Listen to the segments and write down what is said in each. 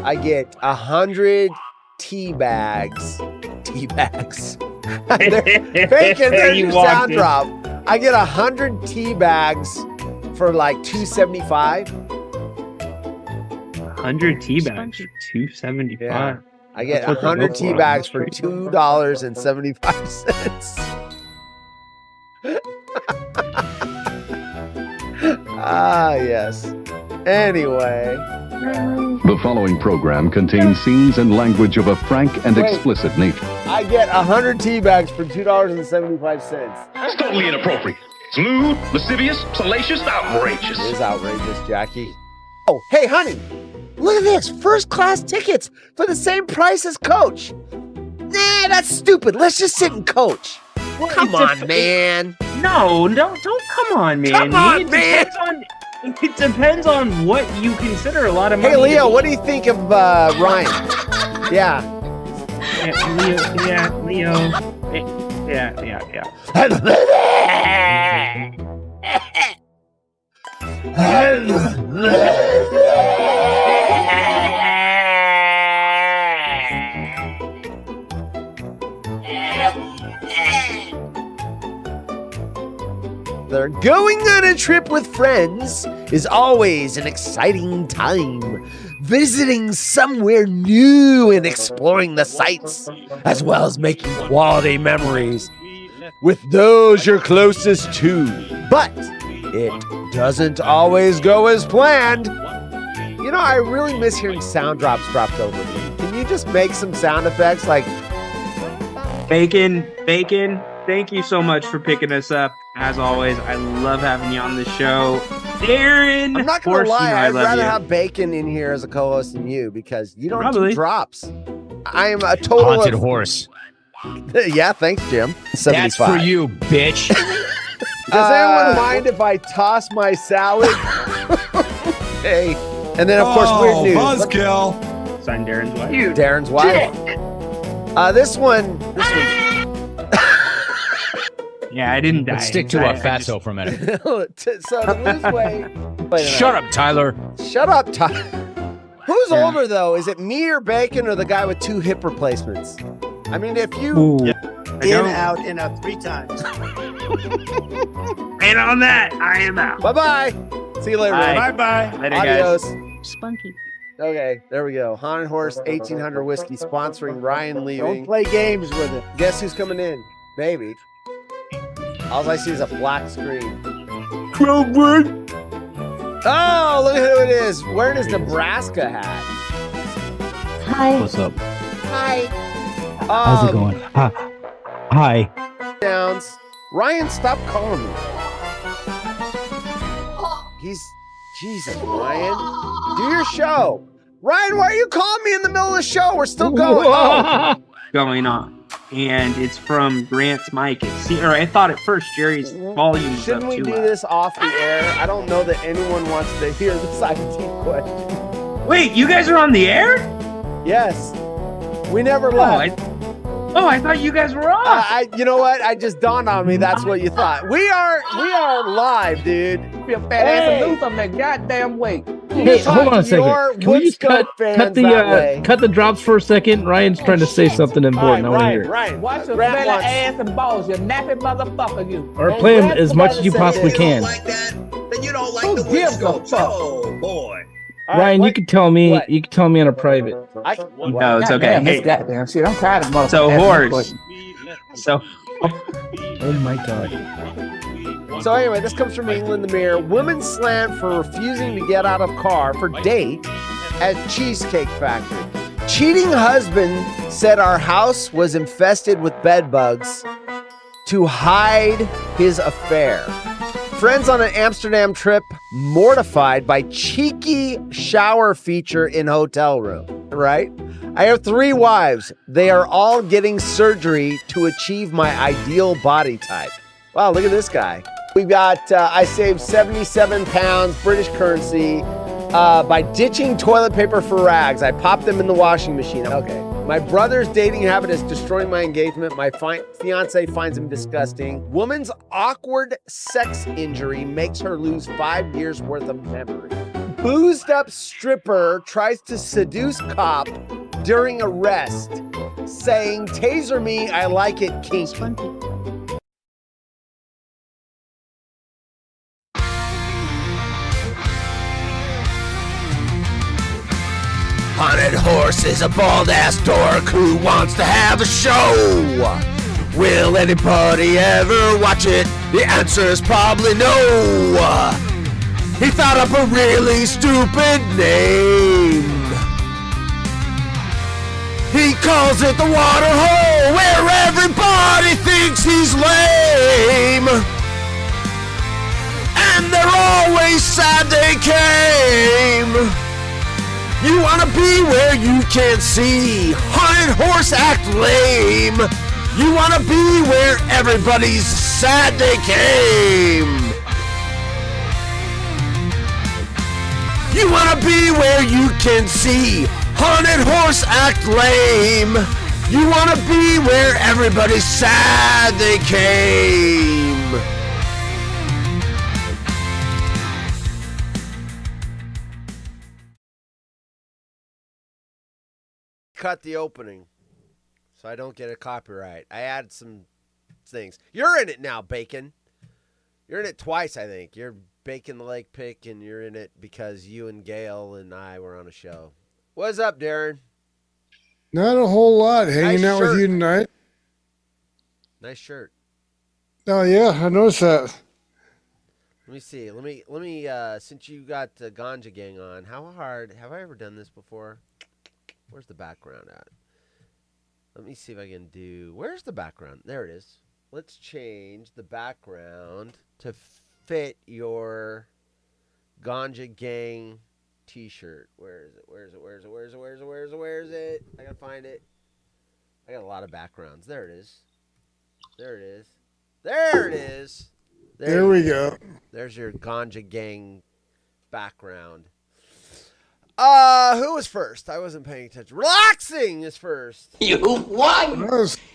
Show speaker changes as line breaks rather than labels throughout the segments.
I get 100 tea bags. Tea bags. Bacon, there's your sound drop. I get 100 tea bags for like $2.75.
100 tea bags for $2.75.
Yeah. I get 100 tea bags for $2.75. Ah, yes. Anyway.
The following program contains scenes and language of a frank and explicit nature.
I get 100 tea bags for $2.75.
That's totally inappropriate. It's lewd, lascivious, salacious, outrageous.
It is outrageous, Jackie. Oh, hey, honey. Look at this. First class tickets for the same price as coach. Nah, that's stupid. Let's just sit and coach. Come on, man.
No, don't come on, man.
Come on, man.
It depends on what you consider a lot of money.
Hey, Leo, what do you think of Ryan? Yeah.
Leo. Yeah.
They're going on a trip with friends is always an exciting time. Visiting somewhere new and exploring the sights, as well as making quality memories with those you're closest to. But it doesn't always go as planned. You know, I really miss hearing sound drops dropped over me. Can you just make some sound effects like...
Bacon, thank you so much for picking us up. As always, I love having you on the show. Darin!
I'm not going to lie, I'd rather have Bacon in here as a co-host than you because you don't do drops. I am a total
haunted horse.
Yeah, thanks, Jim. 75.
That's for you, bitch.
Does anyone mind if I toss my salad? Hey. And then, of course, weird news.
Buzzkill.
Sign Darin's wife.
You, Darin's wife. This one.
Yeah, I didn't die.
Let's stick to our fatso for a minute.
So to lose weight.
Shut up, Tyler.
Shut up, Tyler. Who's older though? Is it me or Bacon or the guy with 2 hip replacements? I mean, if you
out, 3 times.
And on that, I am out.
Bye-bye. See you later, man.
Bye-bye.
Later,
Adios.
guys.
Spunky.
Okay, there we go. Haunted Horse 1800 Whiskey sponsoring Ryan leaving.
Don't play games with it.
Guess who's coming in? Baby. All I see is a black screen.
Clover.
Oh, look at who it is. Wearing his Nebraska hat.
Hi.
What's up?
Hi.
How's it going? Hi.
Downs. Ryan, stop calling me. Jesus, Ryan. Do your show. Ryan, why are you calling me in the middle of the show? We're still going. Oh.
Going on. And it's from Grant's mic. I thought at first Jerry's volume was
Shouldn't
up
we
too
do
loud.
this off the air? I don't know that anyone wants to hear this IT question.
Wait, you guys are on the air?
Yes. We never left.
I thought you guys were off.
You know what? I just dawned on me. That's what you thought. We are live, dude.
Be a fat ass and lose on that goddamn weight.
Hey, hold on a second. Can we just cut the drops for a second? Ryan's trying to say something important. I want to hear it.
Ryan,
watch your fat ass and balls, you nappy motherfucker, you.
Or play them as much as you possibly can.
Then you don't like
Who
the way
gives
it's
a
going.
fuck?
Oh, boy.
Ryan, you can tell me.
What?
You can tell me on a private.
No, it's okay.
Goddamn,
Hey,
goddamn shit. I'm tired of motherfuckers.
so
asking
horse. So
Oh my god.
So anyway, this comes from England, the Mirror. Woman slammed for refusing to get out of car for date at Cheesecake Factory. Cheating husband said our house was infested with bed bugs to hide his affair. Friends on an Amsterdam trip mortified by cheeky shower feature in hotel room, right? I have 3 wives. They are all getting surgery to achieve my ideal body type. Wow, look at this guy. We've got, I saved 77 pounds British currency by ditching toilet paper for rags. I popped them in the washing machine. Okay, My brother's dating habit is destroying my engagement. My fiance finds him disgusting. Woman's awkward sex injury makes her lose 5 years worth of memory. Boozed up stripper tries to seduce cop during arrest, saying, "Taser me, I like it kinky." Haunted Horse is a bald-ass dork who wants to have a show. Will anybody ever watch it? The answer is probably no. He thought up a really stupid name. He calls it the Waterhole, where everybody thinks he's lame. And they're always sad they came. You wanna be where you can't see. Haunted Horse act lame. You wanna be where everybody's sad they came. You wanna be where you can see. Haunted Horse act lame. You wanna be where everybody's sad they came. Cut the opening so I don't get a copyright. I added some things. You're in it now, Bacon. You're in it twice, I think. You're Bacon the Lake Pick, and you're in it because you and Gail and I were on a show. What's up, Darin?
Not a whole lot. Hanging out with you tonight.
Nice shirt.
Oh yeah, I noticed that.
Let me see. Let me. Since you got the Ganja Gang on, how hard have I ever done this before? Where's the background at? Let me see if I can do... Where's the background? There it is. Let's change the background to fit your Ganja Gang t-shirt. Where is it? Where is it? Where is it? Where is it? Where is it? Where is it? Where is it? I gotta find it. I got a lot of backgrounds. There it is. There it is. There it is.
There we go.
There's your Ganja Gang background. Who was first? I wasn't paying attention. Relaxing is first.
You won!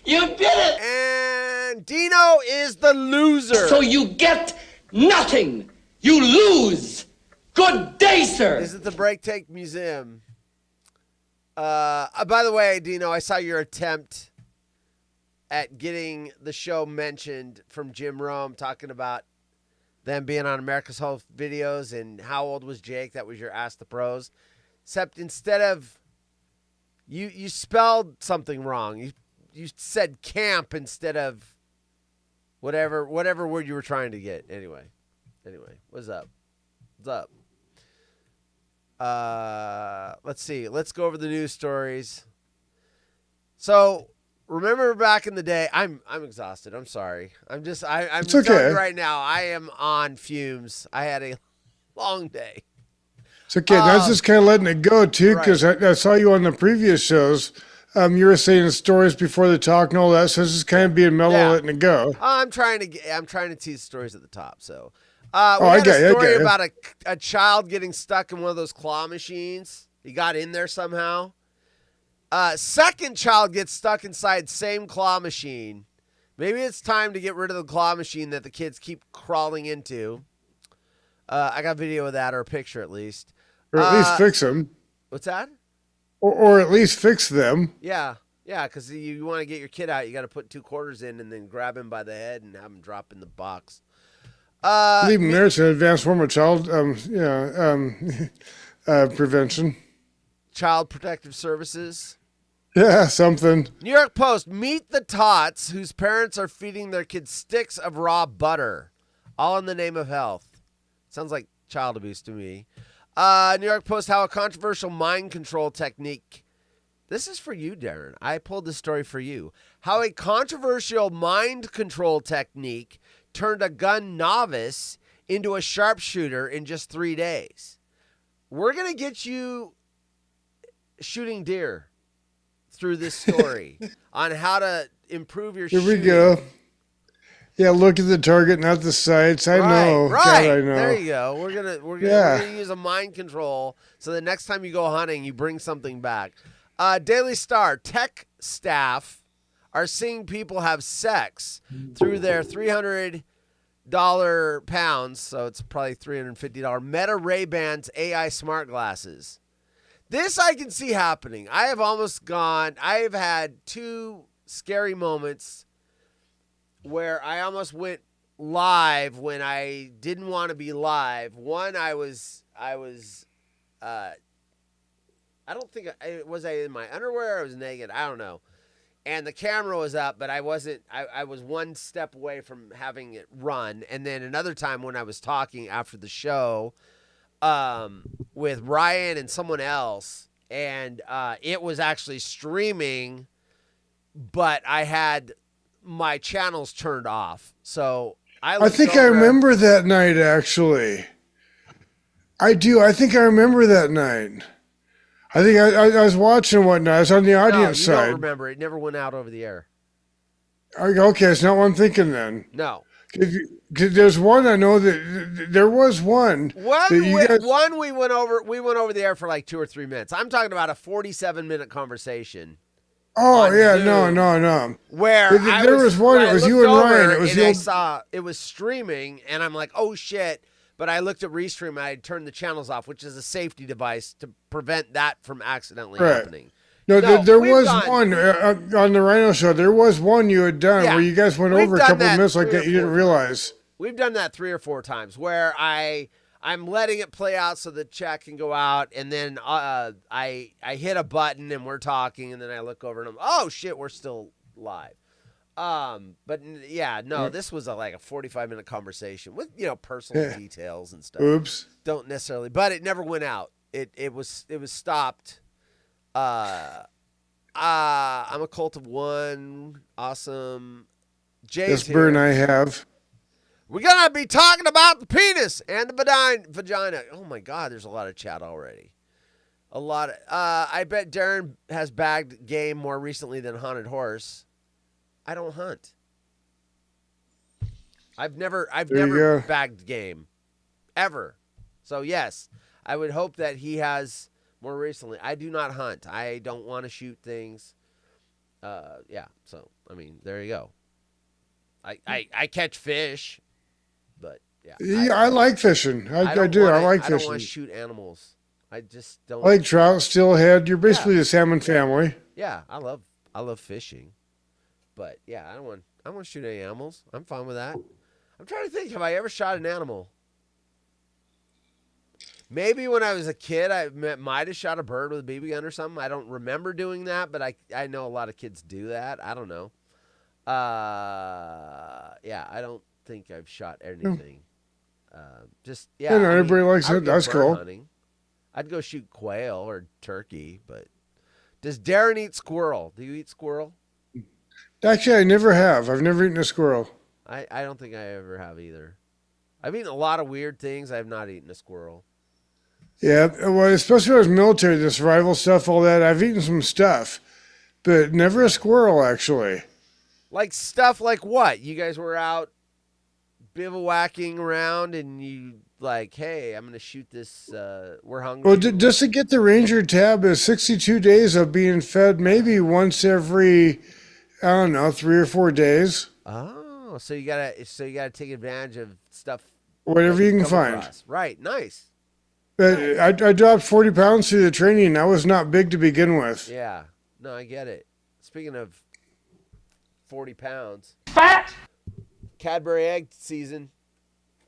You did it!
And Dino is the loser.
So you get nothing! You lose! Good day, sir!
This is the Break Take Museum. By the way, Dino, I saw your attempt at getting the show mentioned from Jim Rome, talking about them being on America's Home Videos and how old was Jake. That was your Ask the Pros. Except instead of, you spelled something wrong. You said camp instead of whatever word you were trying to get. Anyway, what's up? What's up? Let's see. Let's go over the news stories. So remember back in the day, I'm exhausted. I'm sorry. I'm
It's
telling
okay.
you right now, I am on fumes. I had a long day.
It's okay. That's just kind of letting it go too, because I saw you on the previous shows. You were saying stories before the talk and all that, so it's just kind of being mellow, letting it go.
I'm trying to tease stories at the top. So,
I
had
get
a
you,
story about a child getting stuck in one of those claw machines. He got in there somehow. Second child gets stuck inside same claw machine. Maybe it's time to get rid of the claw machine that the kids keep crawling into. I got video of that, or a picture at least.
Or at least fix them.
What's that?
Or at least fix them.
Yeah, because you want to get your kid out, you got to put 2 quarters in and then grab him by the head and have him drop in the box.
Leave him there. It's an advanced form of child prevention.
Child Protective Services.
Yeah, something.
New York Post, meet the tots whose parents are feeding their kids sticks of raw butter, all in the name of health. Sounds like child abuse to me. New York Post, how a controversial mind control technique. This is for you, Darin. I pulled this story for you. How a controversial mind control technique turned a gun novice into a sharpshooter in just 3 days. We're going to get you shooting deer through this story on how to improve your shooting.
Here we go. Yeah, look at the target, not the sights. I know.
Right.
God, I know.
There you go. We're gonna use a mind control so the next time you go hunting, you bring something back. Daily Star, tech staff are seeing people have sex through their $300 pounds, so it's probably $350 Meta Ray-Bans AI smart glasses. This I can see happening. I have had 2 scary moments where I almost went live when I didn't want to be live. One, I don't think was I in my underwear or I was naked. I don't know. And the camera was up, but I wasn't. I was one step away from having it run. And then another time when I was talking after the show with Ryan and someone else, and it was actually streaming, but I had my channels turned off. So I think
I remember that night, actually. I do. I think I remember that night. I think I was watching whatnot. I was on the audience side.
I don't remember. It never went out over the air.
Okay, it's not what I'm thinking then.
No.
There's one I know that there was one.
One we went over the air for like 2 or 3 minutes. I'm talking about a 47-minute conversation.
Oh yeah, Zoom, no.
Where
there was one. It was you and Ryan. It was
I saw it was streaming, and I'm like, oh shit. But I looked at Restream and I turned the channels off, which is a safety device to prevent that from accidentally happening.
No, there was one on the Rhino show. There was one you had done where you guys went over a couple of minutes like that. You didn't realize.
We've done that 3 or 4 times where I'm letting it play out so the chat can go out, and then I hit a button and we're talking, and then I look over and I'm, oh shit, we're still live. But yeah, no, this was like a 45-minute conversation with, personal details and stuff.
Oops.
Don't necessarily, but it never went out. It was stopped. I'm a cult of one. Awesome.
Jay's here. I have.
We're going to be talking about the penis and the vagina. Oh my God, there's a lot of chat already. A lot of, I bet Darin has bagged game more recently than Haunted Horse. I don't hunt. I've never bagged game. Ever. So yes, I would hope that he has more recently. I do not hunt. I don't want to shoot things. So I mean, there you go. I catch fish, but yeah.
I like fishing. I do. I like fishing.
I don't want to shoot animals. I just don't.
I like trout, steelhead. You're basically the salmon family.
Yeah, I love fishing. But yeah, I don't want to shoot any animals. I'm fine with that. I'm trying to think, have I ever shot an animal? Maybe when I was a kid, I might have shot a bird with a BB gun or something. I don't remember doing that, but I know a lot of kids do that. I don't know. Yeah, I don't think I've shot anything.
Everybody likes it. That's cool.
Hunting. I'd go shoot quail or turkey, but does Darin eat squirrel? Do you eat squirrel?
Actually, I never have. I've never eaten a squirrel.
I don't think I ever have either. I've eaten a lot of weird things. I have not eaten a squirrel.
Yeah, well, especially when I was military, the survival stuff, all that. I've eaten some stuff, but never a squirrel, actually.
Like stuff like what? You guys were out bivouacking around and you like, hey, I'm going to shoot this. We're hungry.
Well, just to get the Ranger tab is 62 days of being fed maybe once every, I don't know, 3 or 4 days.
Oh, so you gotta take advantage of stuff.
Whatever you can find.
Across. Right, nice.
I dropped 40 pounds through the training. I was not big to begin with.
Yeah, no, I get it. Speaking of 40 pounds.
Fat.
Cadbury egg season.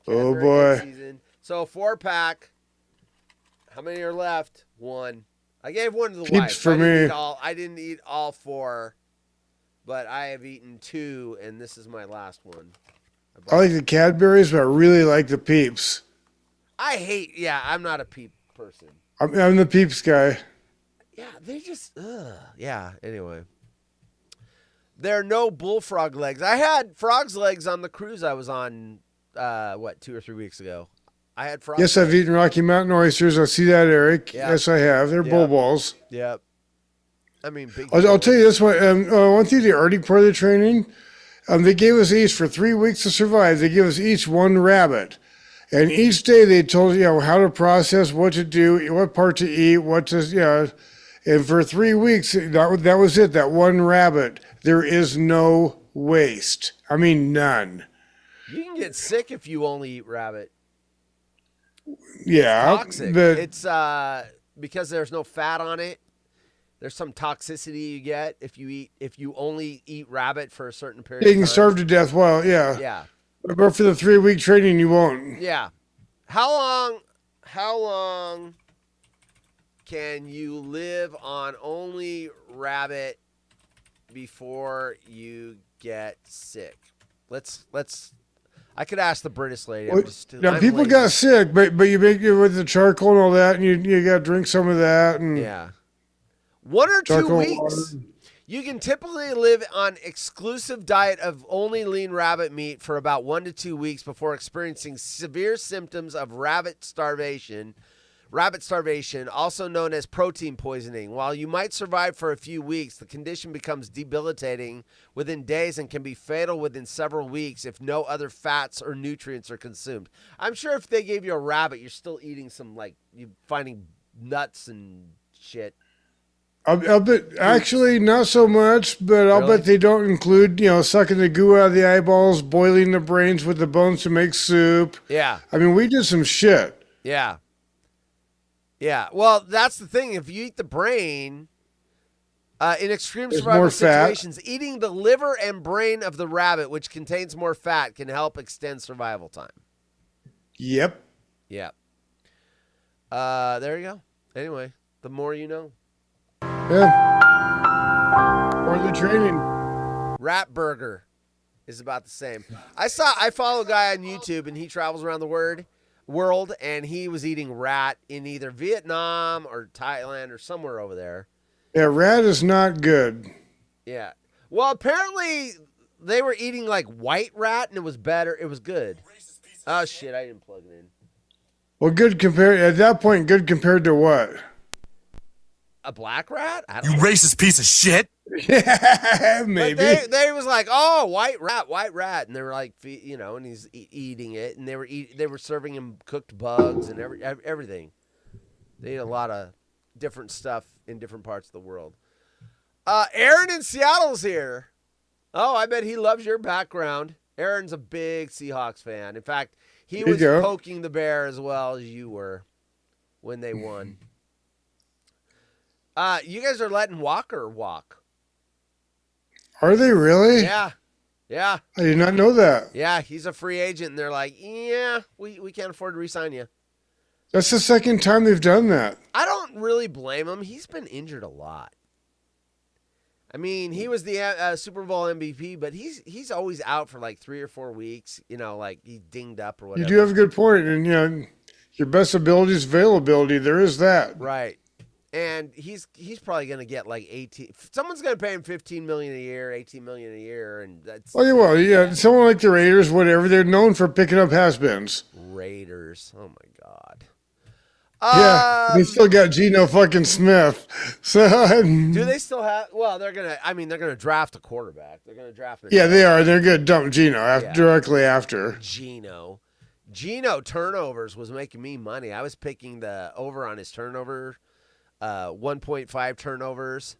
Oh, boy.
Season. So 4-pack. How many are left? 1. I gave 1 to the wife.
For me.
I didn't eat all 4, but I have eaten 2, and this is my last one.
I like the Cadburys, but I really like the Peeps.
I'm not a Peep person.
I'm the Peeps guy.
Yeah, they just, yeah, anyway. There are no bullfrog legs. I had frog's legs on the cruise I was on, 2 or 3 weeks ago. I had frog legs.
I've eaten Rocky Mountain oysters. I see that, Eric. Yep. Yes, I have. They're bull balls.
Yep. I mean, big.
I'll tell you this one. I went through the Arctic part of the training. They gave us each, for 3 weeks to survive, they gave us each 1 rabbit. And each day they told how to process, what to do, what part to eat, And for 3 weeks, that was it. That one rabbit. There is no waste. I mean, none.
You can get sick if you only eat rabbit.
Yeah,
It's toxic.
but
It's because there's no fat on it. There's some toxicity you get if you only eat rabbit for a certain period
you
of
can
time.
starve to death. Well, yeah.
Yeah.
But for the 3-week training, you won't.
Yeah. How long can you live on only rabbit before you get sick? Let's I could ask the British lady.
Now, people got sick, but you make it with the charcoal and all that, and you got to drink some of that. And
yeah. 1 or 2
charcoal
weeks.
water.
You can typically live on exclusive diet of only lean rabbit meat for about 1 to 2 weeks before experiencing severe symptoms of rabbit starvation, also known as protein poisoning. While you might survive for a few weeks, the condition becomes debilitating within days and can be fatal within several weeks if no other fats or nutrients are consumed. I'm sure if they gave you a rabbit, you're still eating some, like, you finding nuts and shit.
I'll bet, actually, not so much, but I'll bet they don't include, sucking the goo out of the eyeballs, boiling the brains with the bones to make soup.
Yeah.
I mean, we did some shit.
Yeah. Yeah. Well, that's the thing. If you eat the brain, in extreme
There's
survival
more fat.
situations, eating the liver and brain of the rabbit, which contains more fat, can help extend survival time.
Yep.
Yeah. There you go. Anyway, the more you know.
Yeah. Or the training.
Rat burger is about the same. I follow a guy on YouTube, and he travels around the world, and he was eating rat in either Vietnam or Thailand or somewhere over there.
Yeah, rat is not good.
Yeah. Well, apparently they were eating like white rat, and it was better. It was good. Oh shit! I didn't plug it in.
Well, good compared to what?
A black rat? I don't know.
Racist piece of shit.
Yeah, maybe.
But they was like, oh, white rat, and they were like, and he's eating it, and they were serving him cooked bugs and everything. They eat a lot of different stuff in different parts of the world. Aaron in Seattle's here. Oh, I bet he loves your background. Aaron's a big Seahawks fan. In fact, he was poking the bear as well as you were when they won. You guys are letting Walker walk.
Are they really?
Yeah. Yeah.
I did not know that.
Yeah, he's a free agent, and they're like, yeah, we can't afford to re-sign you.
That's the second time they've done that.
I don't really blame him. He's been injured a lot. I mean, he was the Super Bowl MVP, but he's always out for like 3 or 4 weeks. Like he's dinged up or whatever.
You do have a good point, and your best ability is availability. There is that.
Right. And he's probably going to get like 18. Someone's going to pay him $15 million a year, $18 million a year, and that's.
Oh, yeah, someone like the Raiders, whatever. They're known for picking up has-beens.
Raiders. Oh my God.
Yeah, they still got Geno fucking Smith. So
do they still have? Well, they're gonna draft a quarterback. They're gonna draft.
Yeah, they are. They're gonna dump Geno directly after.
Geno turnovers was making me money. I was picking the over on his turnover. 1.5 turnovers,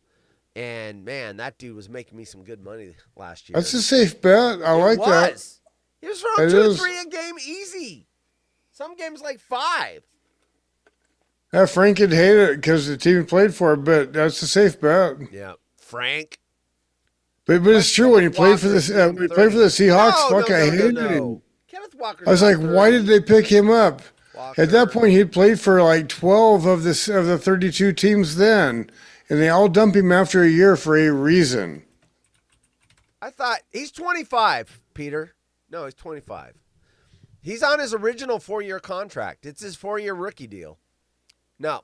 and man, that dude was making me some good money last year.
That's a safe bet. I like that.
He was throwing 2 or 3 a game easy. Some games like 5.
Yeah, Frank could hate it because the team played for it, but that's a safe bet.
Yeah, Frank.
But it's true when he played for the Seahawks. I hated him.
Kenneth Walker.
I was like, why did they pick him up? Walker. At that point, he'd played for like 12 of the 32 teams then, and they all dumped him after a year for a reason.
I thought he's 25, Peter. No, he's 25. He's on his original 4-year contract. It's his 4-year rookie deal. No.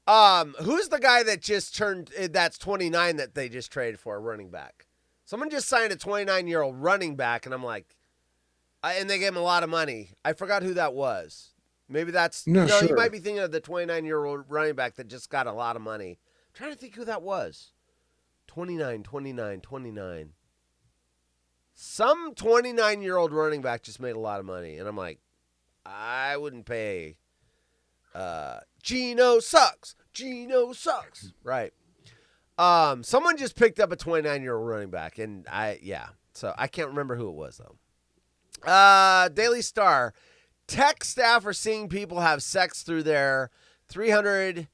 Who's the guy that just turned, that's 29 that they just traded for a running back? Someone just signed a 29-year-old running back, and I'm like, and they gave him a lot of money. I forgot who that was. Maybe that's, sure. You might be thinking of the 29-year-old running back that just got a lot of money. I'm trying to think who that was. 29. Some 29-year-old running back just made a lot of money. And I'm like, I wouldn't pay Gino sucks. Gino sucks. Right. Someone just picked up a 29-year-old running back, and so I can't remember who it was though. Daily Star. Tech staff are seeing people have sex through their $350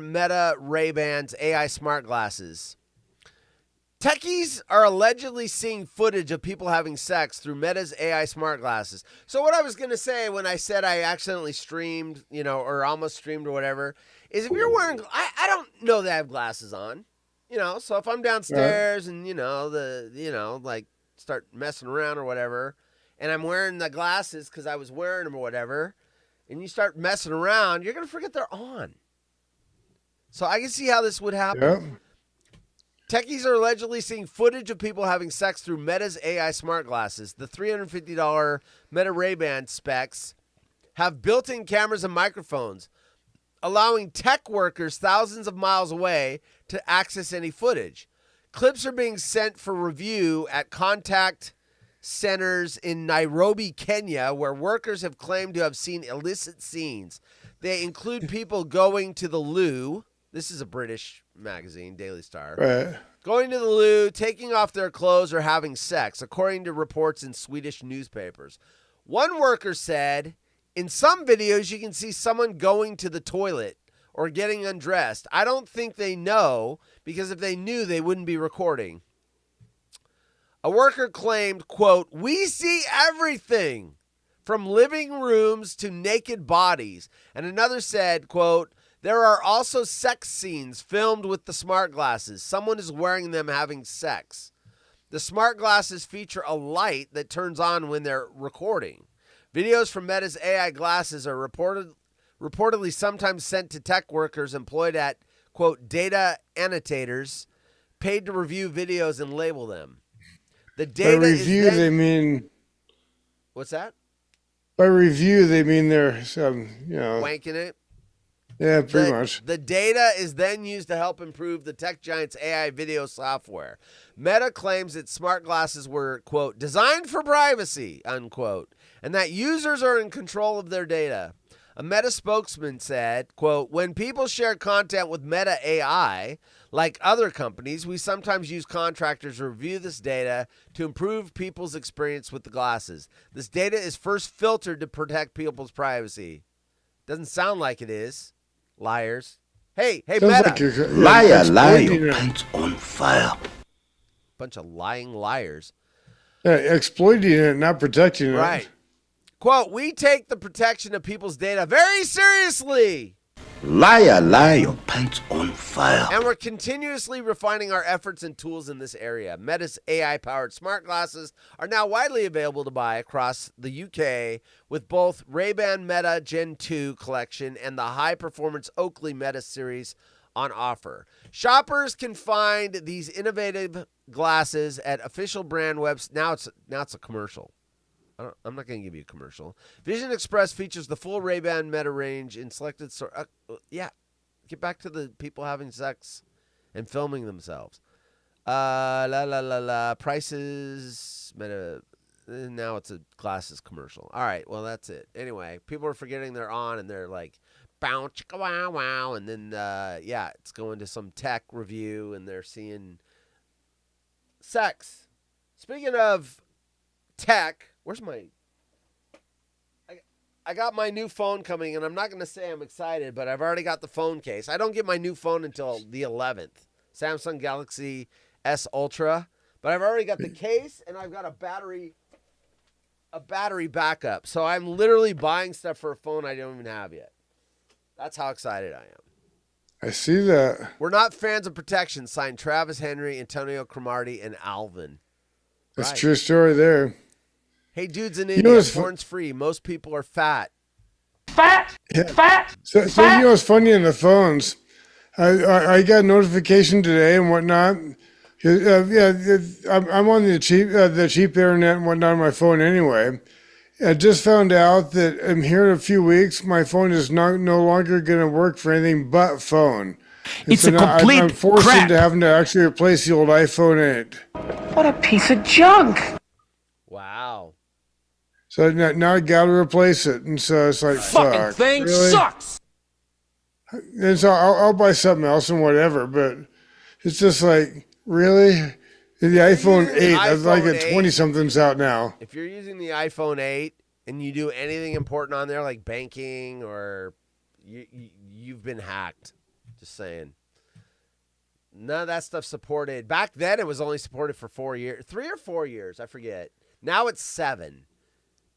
Meta Ray-Bans AI smart glasses. Techies are allegedly seeing footage of people having sex through Meta's AI smart glasses. So what I was going to say when I said I accidentally streamed, or almost streamed or whatever, is if you're wearing, I don't know that I have glasses on, so if I'm downstairs and, like start messing around or whatever, and I'm wearing the glasses because I was wearing them or whatever, and you start messing around, you're going to forget they're on. So I can see how this would happen.
Yep.
Techies are allegedly seeing footage of people having sex through Meta's AI smart glasses. The $350 Meta Ray-Ban specs have built-in cameras and microphones, allowing tech workers thousands of miles away to access any footage. Clips are being sent for review at contact centers in Nairobi, Kenya, where workers have claimed to have seen illicit scenes. They include people going to the loo. This is a British magazine, Daily Star.
Right.
Going to the loo, taking off their clothes, or having sex, according to reports in Swedish newspapers. One worker said, in some videos, you can see someone going to the toilet or getting undressed. I don't think they know, because if they knew, they wouldn't be recording. A worker claimed, quote, "We see everything from living rooms to naked bodies." And another said, quote, "There are also sex scenes filmed with the smart glasses. Someone is wearing them having sex. The smart glasses feature a light that turns on when they're recording. Videos from Meta's AI glasses are reportedly sometimes sent to tech workers employed at, quote, data annotators, paid to review videos and label them. The data
by review, they mean...
What's that?
By review, they mean they're,
wanking it?
Yeah, pretty much.
The data is then used to help improve the tech giant's AI video software. Meta claims its smart glasses were, quote, designed for privacy, unquote, and that users are in control of their data. A Meta spokesman said, quote, "When people share content with Meta AI, like other companies, we sometimes use contractors to review this data to improve people's experience with the glasses. This data is first filtered to protect people's privacy." Doesn't sound like it is. Liars. Hey, Meta.
Liar, your pants on fire.
Bunch of lying liars.
Yeah, exploiting it, not protecting it.
Right. Quote, "We take the protection of people's data very seriously.
Liar, your pants on fire.
And we're continuously refining our efforts and tools in this area. Meta's AI-powered smart glasses are now widely available to buy across the UK, with both Ray-Ban Meta Gen 2 collection and the high-performance Oakley Meta series on offer. Shoppers can find these innovative glasses at official brand websites." Now it's a commercial. I'm not going to give you a commercial. Vision Express features the full Ray-Ban Meta range in selected stores. Get back to the people having sex and filming themselves. Prices, Meta. Now it's a glasses commercial. All right, well, that's it. Anyway, people are forgetting they're on, and they're like, bow, chicka, wow, wow. And then, it's going to some tech review, and they're seeing sex. Speaking of tech, where's my... I got my new phone coming, and I'm not going to say I'm excited, but I've already got the phone case. I don't get my new phone until the 11th. Samsung Galaxy S Ultra. But I've already got the case, and I've got a battery backup. So I'm literally buying stuff for a phone I don't even have yet. That's how excited I am.
I see that.
"We're not fans of protection," signed Travis Henry, Antonio Cromartie, and Alvin.
That's a true story there.
"Hey, dudes in India, porn's free. Most people are fat."
Fat?
Yeah.
Fat?
So you know what's funny in the phones? I got a notification today and whatnot. I'm on the cheap internet and whatnot on my phone anyway. I just found out that here in a few weeks, my phone is no longer going to work for anything but phone.
It's a complete
I'm forced
crap.
into having to actually replace the old iPhone 8.
What a piece of junk.
Wow.
So now I got to replace it. And so it's like,
Fucking
fuck,
thing
really?
sucks.
And so I'll buy something else and whatever, but it's just like, really? The iPhone 8, that's like a 20-something's out now.
If you're using the iPhone 8 and you do anything important on there like banking or you've been hacked. Just saying. None of that stuff supported. Back then it was only supported for 4 years. 3 or 4 years, I forget. Now it's 7.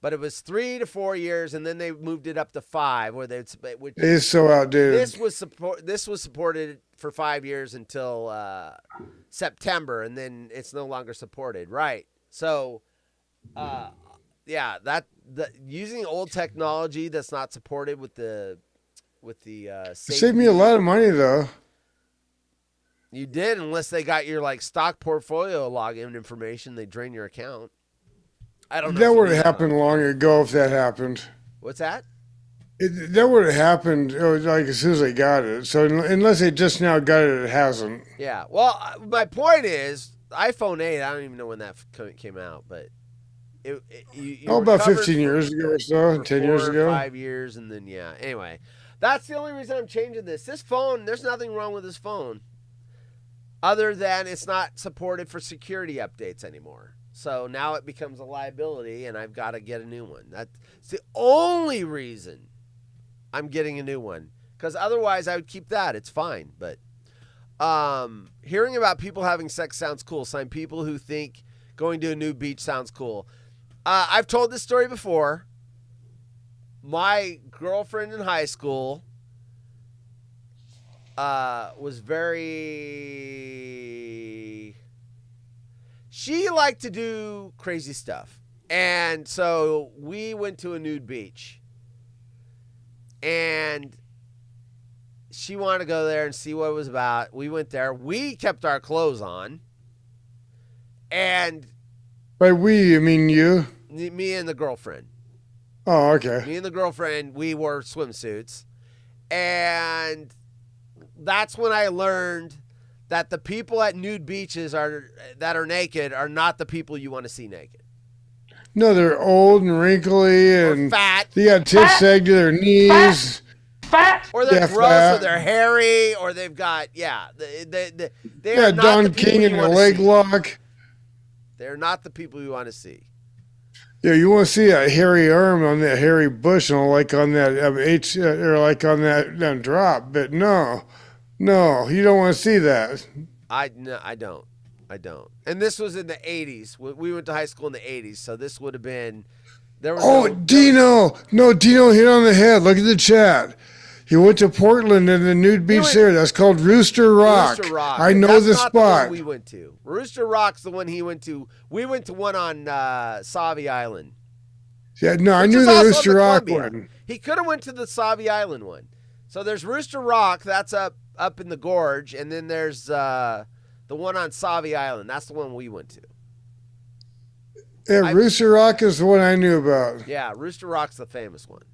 But it was 3 to 4 years, and then they moved it up to 5.
It's so outdated.
This was supported for 5 years until September, and then it's no longer supported. Right. So, using old technology that's not supported with the
It saved me a lot of money though.
You did, unless they got your like stock portfolio login information, they drain your account. I don't know.
That would have happened long ago if that happened.
What's that?
That would have happened like as soon as they got it. So unless they just now got it, it hasn't.
Yeah. Well, my point is, iPhone 8. I don't even know when that came out, but
about 15 years ago or so, 10 years ago,
5 years, and then yeah. Anyway, that's the only reason I'm changing this. This phone, there's nothing wrong with this phone, other than it's not supported for security updates anymore. So now it becomes a liability, and I've got to get a new one. That's the only reason I'm getting a new one, because otherwise I would keep that. It's fine. But hearing about people having sex sounds cool. Some people who think going to a nude beach sounds cool. I've told this story before. My girlfriend in high school was very... She liked to do crazy stuff. And so we went to a nude beach. And she wanted to go there and see what it was about. We went there. We kept our clothes on. And...
By we, you mean you?
Me and the girlfriend.
Oh, okay.
Me and the girlfriend, we wore swimsuits. And that's when I learned that the people at nude beaches that are naked are not the people you want to see naked.
No, they're old and wrinkly and
fat.
They got tits sagged to their knees.
Fat. Or they're gross,
fat.
or they're hairy, or they've got, they
Yeah,
are not
Don
the people
King
you
in a
want to
leg
see.
lock.
They're not the people you want to see.
Yeah, you want to see a hairy arm on that hairy bush, and like on that or like on that drop, but no, you don't want to see that.
No, I don't. And this was in the 80s. We went to high school in the 80s, so this would have been.
Dino hit on the head. Look at the chat. He went to Portland and the nude beach there. That's called Rooster Rock.
Rooster Rock.
I know
That's
the
not
spot.
The one we went to. Rooster Rock's the one he went to. We went to one on Savi Island.
Yeah, no, I
which
knew
is
the
also
Rooster
on the
Rock
Columbia.
one.
He could have went to the Savi Island one. So there's Rooster Rock. That's up in the gorge, and then there's the one on Savi Island. That's the one we went to.
Yeah, Rooster Rock is the one I knew about.
Yeah, Rooster Rock's the famous one.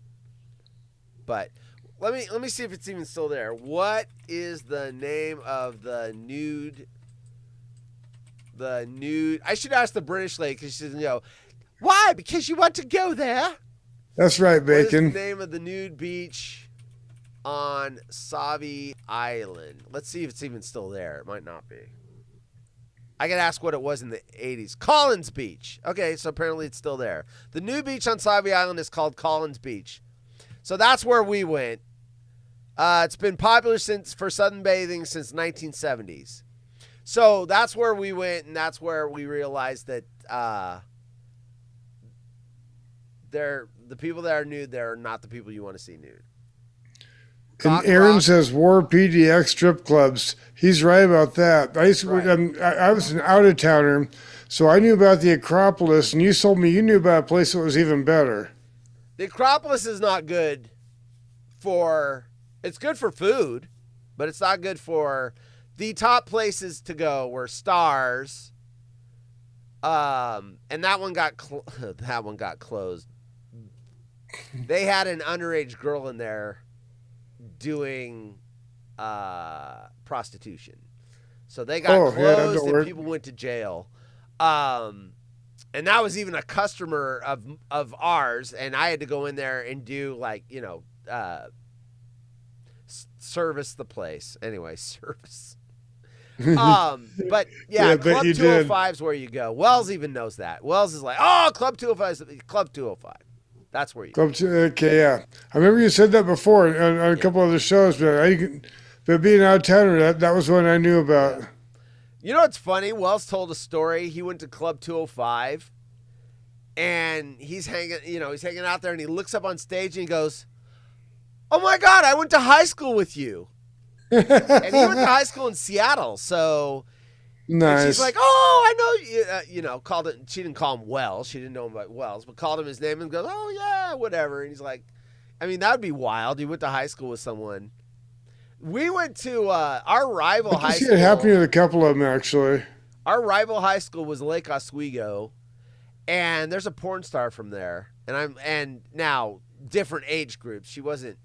But let me see if it's even still there. What is the name of the nude? I should ask the British lady, because she says, why? Because you want to go there?
That's right, Bacon.
What is the name of the nude beach on Savi Island? Let's see if it's even still there. It might not be. I could ask what it was in the 80s. Collins Beach. Okay, so apparently it's still there. The nude beach on Savi Island is called Collins Beach. So that's where we went. It's been popular for sunbathing since 1970s. So that's where we went, and that's where we realized that the people that are nude there are not the people you want to see nude.
And Aaron says War PDX strip clubs. He's right about that. I was an out-of-towner, so I knew about the Acropolis, and you told me you knew about a place that was even better.
The Acropolis is not good it's good for food, but it's not good for the top places to go were Stars. And that one got closed. They had an underage girl in there doing prostitution. So they got closed and people went to jail. And that was even a customer of ours, and I had to go in there and do like, service the place. Anyway, service. But yeah, Club 205 is where you go. Wells even knows that. Wells is like, oh, Club 205 is Club 205. That's where you go.
Okay, yeah. I remember you said that before on a couple other shows, but being out of towner, that was one I knew about.
Yeah. You know what's funny? Wells told a story. He went to Club 205, and he's hanging out there, and he looks up on stage and he goes, "Oh my God, I went to high school with you." And he went to high school in Seattle, so
nice.
She's like, "Oh, I know you." Called it. She didn't call him Wells. She didn't know him by Wells, but called him his name and goes, "Oh yeah, whatever." And he's like, I mean, that would be wild. He went to high school with someone. We went to our rival high school.
It happened with a couple of them, actually.
Our rival high school was Lake Oswego, and there's a porn star from there. And now different age groups. She went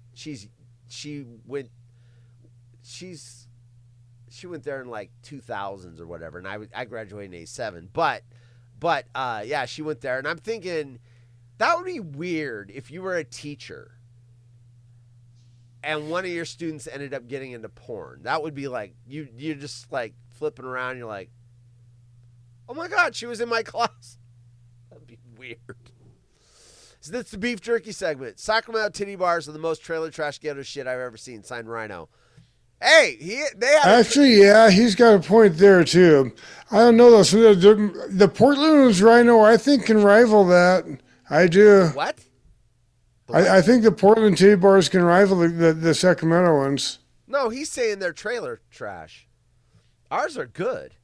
there in like 2000s or whatever, and I graduated in '87. But yeah, she went there, and I'm thinking that would be weird if you were a teacher and one of your students ended up getting into porn. That would be like you're just like flipping around. And you're like, oh my God, she was in my class. That'd be weird. So that's the beef jerky segment. Sacramento titty bars are the most trailer trash ghetto shit I've ever seen. Signed, Rhino. Hey,
yeah, he's got a point there too. I don't know though. So the Portland's Rhino, I think, can rival that. I do.
What?
I think the Portland titty bars can rival the Sacramento ones.
No, he's saying they're trailer trash. Ours are good.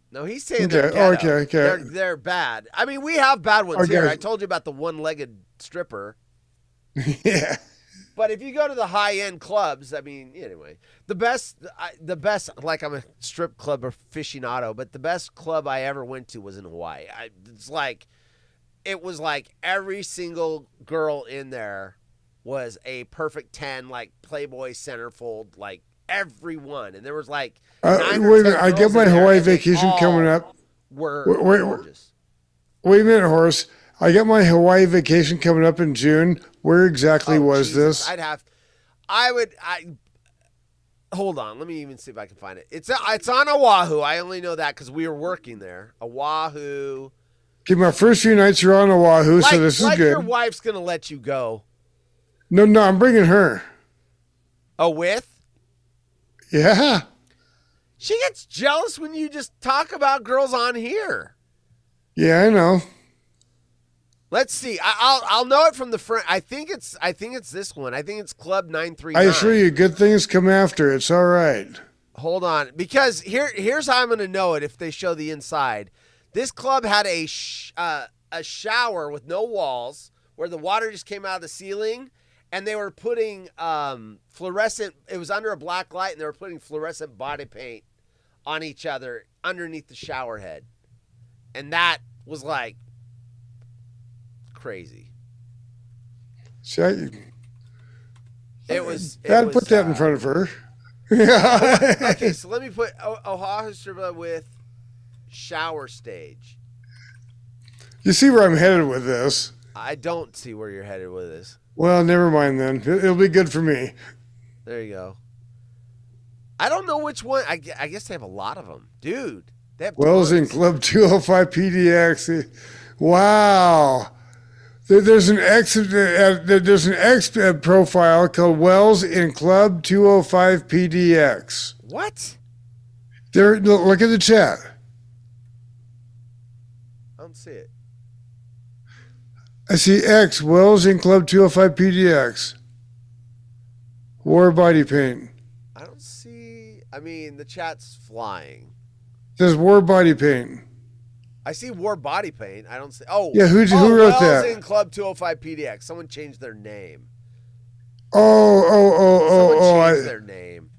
No, he's saying they're ghetto.
Okay.
They're bad. I mean, we have bad ones here. I told you about the one-legged stripper.
Yeah.
But if you go to the high-end clubs, I mean, anyway, the best, like I'm a strip club aficionado, but the best club I ever went to was in Hawaii. It was like every single girl in there was a perfect 10, like Playboy centerfold, like everyone. And there was like,
wait a minute, I get my Hawaii vacation coming up.
Gorgeous.
Wait a minute, Horace. I got my Hawaii vacation coming up in June. Where exactly was this?
Hold on. Let me even see if I can find it. It's on Oahu. I only know that because we were working there. Oahu.
Okay, my first few nights are on Oahu, so this is good.
Your wife's going to let you go.
No, I'm bringing her.
Oh, with?
Yeah.
She gets jealous when you just talk about girls on here.
Yeah, I know.
Let's see. I'll know it from the front. I think it's this one. I think it's Club 939.
I assure you, good things come after. It's all right.
Hold on, because here's how I'm going to know it if they show the inside. This club had a shower with no walls where the water just came out of the ceiling, and they were putting fluorescent. It was under a black light, and they were putting fluorescent body paint on each other underneath the shower head, and that was like crazy.
So
it was.
Put that in front of her.
Okay, so let me put Oahu strip club with shower stage.
You see where I'm headed with this?
I don't see where you're headed with this.
Well, never mind then. It'll be good for me.
There you go. I don't know which one. I guess they have a lot of them, dude. They have
Wells in Club 205 PDX. Wow. There's an X profile called Wells in Club 205 PDX.
What?
Look at the chat.
I don't see it.
I see X, Wells in Club 205 PDX. War body paint.
I don't see. I mean, the chat's flying.
It says War body paint.
I see War body paint. I don't see. Oh,
yeah. Who wrote that?
Wells in Club 205 PDX. Someone changed their name.
Someone
changed their name.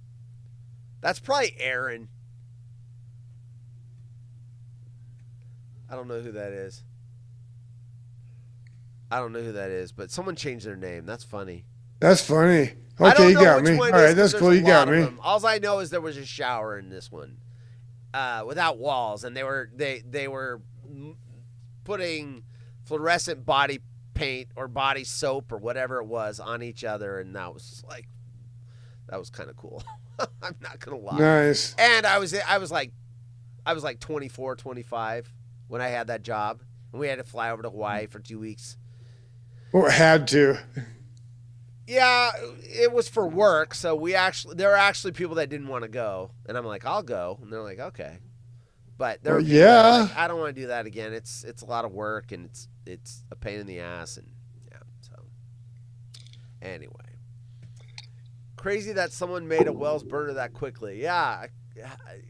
That's probably Aaron. I don't know who that is. But someone changed their name. That's funny.
Okay, you got me. All right, that's cool. You got me.
All I know is there was a shower in this one. without walls, and they were putting fluorescent body paint or body soap or whatever it was on each other, and that was kind of cool. I'm not gonna lie.
Nice.
And I was like 24, 25 when I had that job, and we had to fly over to Hawaii for 2 weeks.
Or had to.
Yeah, it was for work. So there were actually people that didn't want to go, and I'm like, I'll go, and they're like, okay. But there were people that were like, I don't want to do that again. It's a lot of work, and it's a pain in the ass, and yeah. So anyway, crazy that someone made a Wells burner that quickly. Yeah,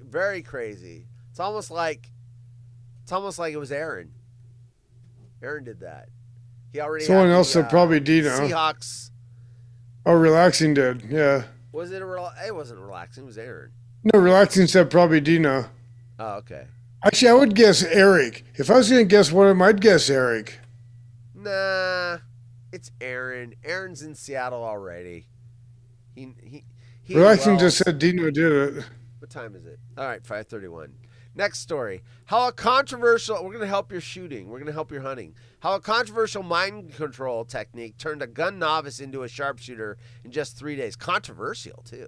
very crazy. It's almost like it was Aaron. Aaron did that. He already.
Someone else said probably Dino.
Seahawks.
Oh, relaxing did. Yeah.
Was it it wasn't relaxing. It was Aaron.
No, relaxing said probably Dino.
Oh, okay.
Actually, I would guess Eric. If I was going to guess one of them, I'd guess Eric.
Nah, it's Aaron. Aaron's in Seattle already. He
Relaxing just said Dino did it.
What time is it? All right, 5:31. Next story. How a controversial, we're going to help your shooting. We're going to help your hunting. How a controversial mind control technique turned a gun novice into a sharpshooter in just 3 days. Controversial, too.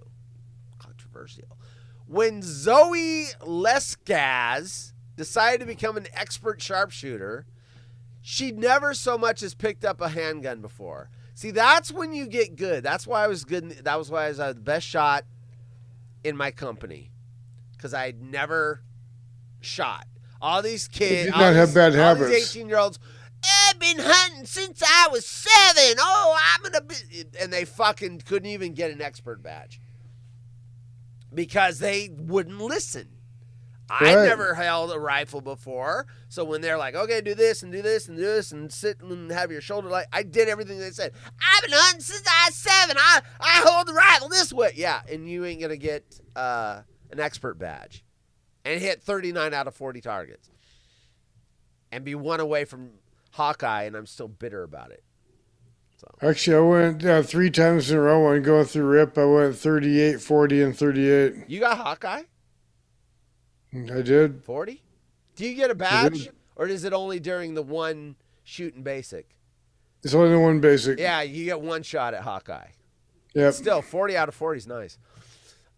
Controversial. When Zoe Lescaz decided to become an expert sharpshooter, she'd never so much as picked up a handgun before. See, that's when you get good. That's why I was good. That was why I was the best shot in my company, because I'd never shot. All these kids
did not have bad habits.
These 18-year-olds, I've been hunting since I was 7. Oh, I'm gonna be, and they fucking couldn't even get an expert badge because they wouldn't listen. I've never held a rifle before, so when they're like, okay, do this and do this and do this and sit and have your shoulder light, I did everything they said. I've been hunting since I was 7. I hold the rifle this way. Yeah, and you ain't gonna get an expert badge and hit 39 out of 40 targets and be 1 away from Hawkeye, and I'm still bitter about it. So.
Actually, I went 3 times in a row when going through RIP. I went 38, 40, and 38.
You got Hawkeye?
I did.
40? Do you get a badge, or is it only during the one shooting basic?
It's only the one basic.
Yeah, you get 1 shot at Hawkeye.
Yep.
Still, 40 out of 40 is nice.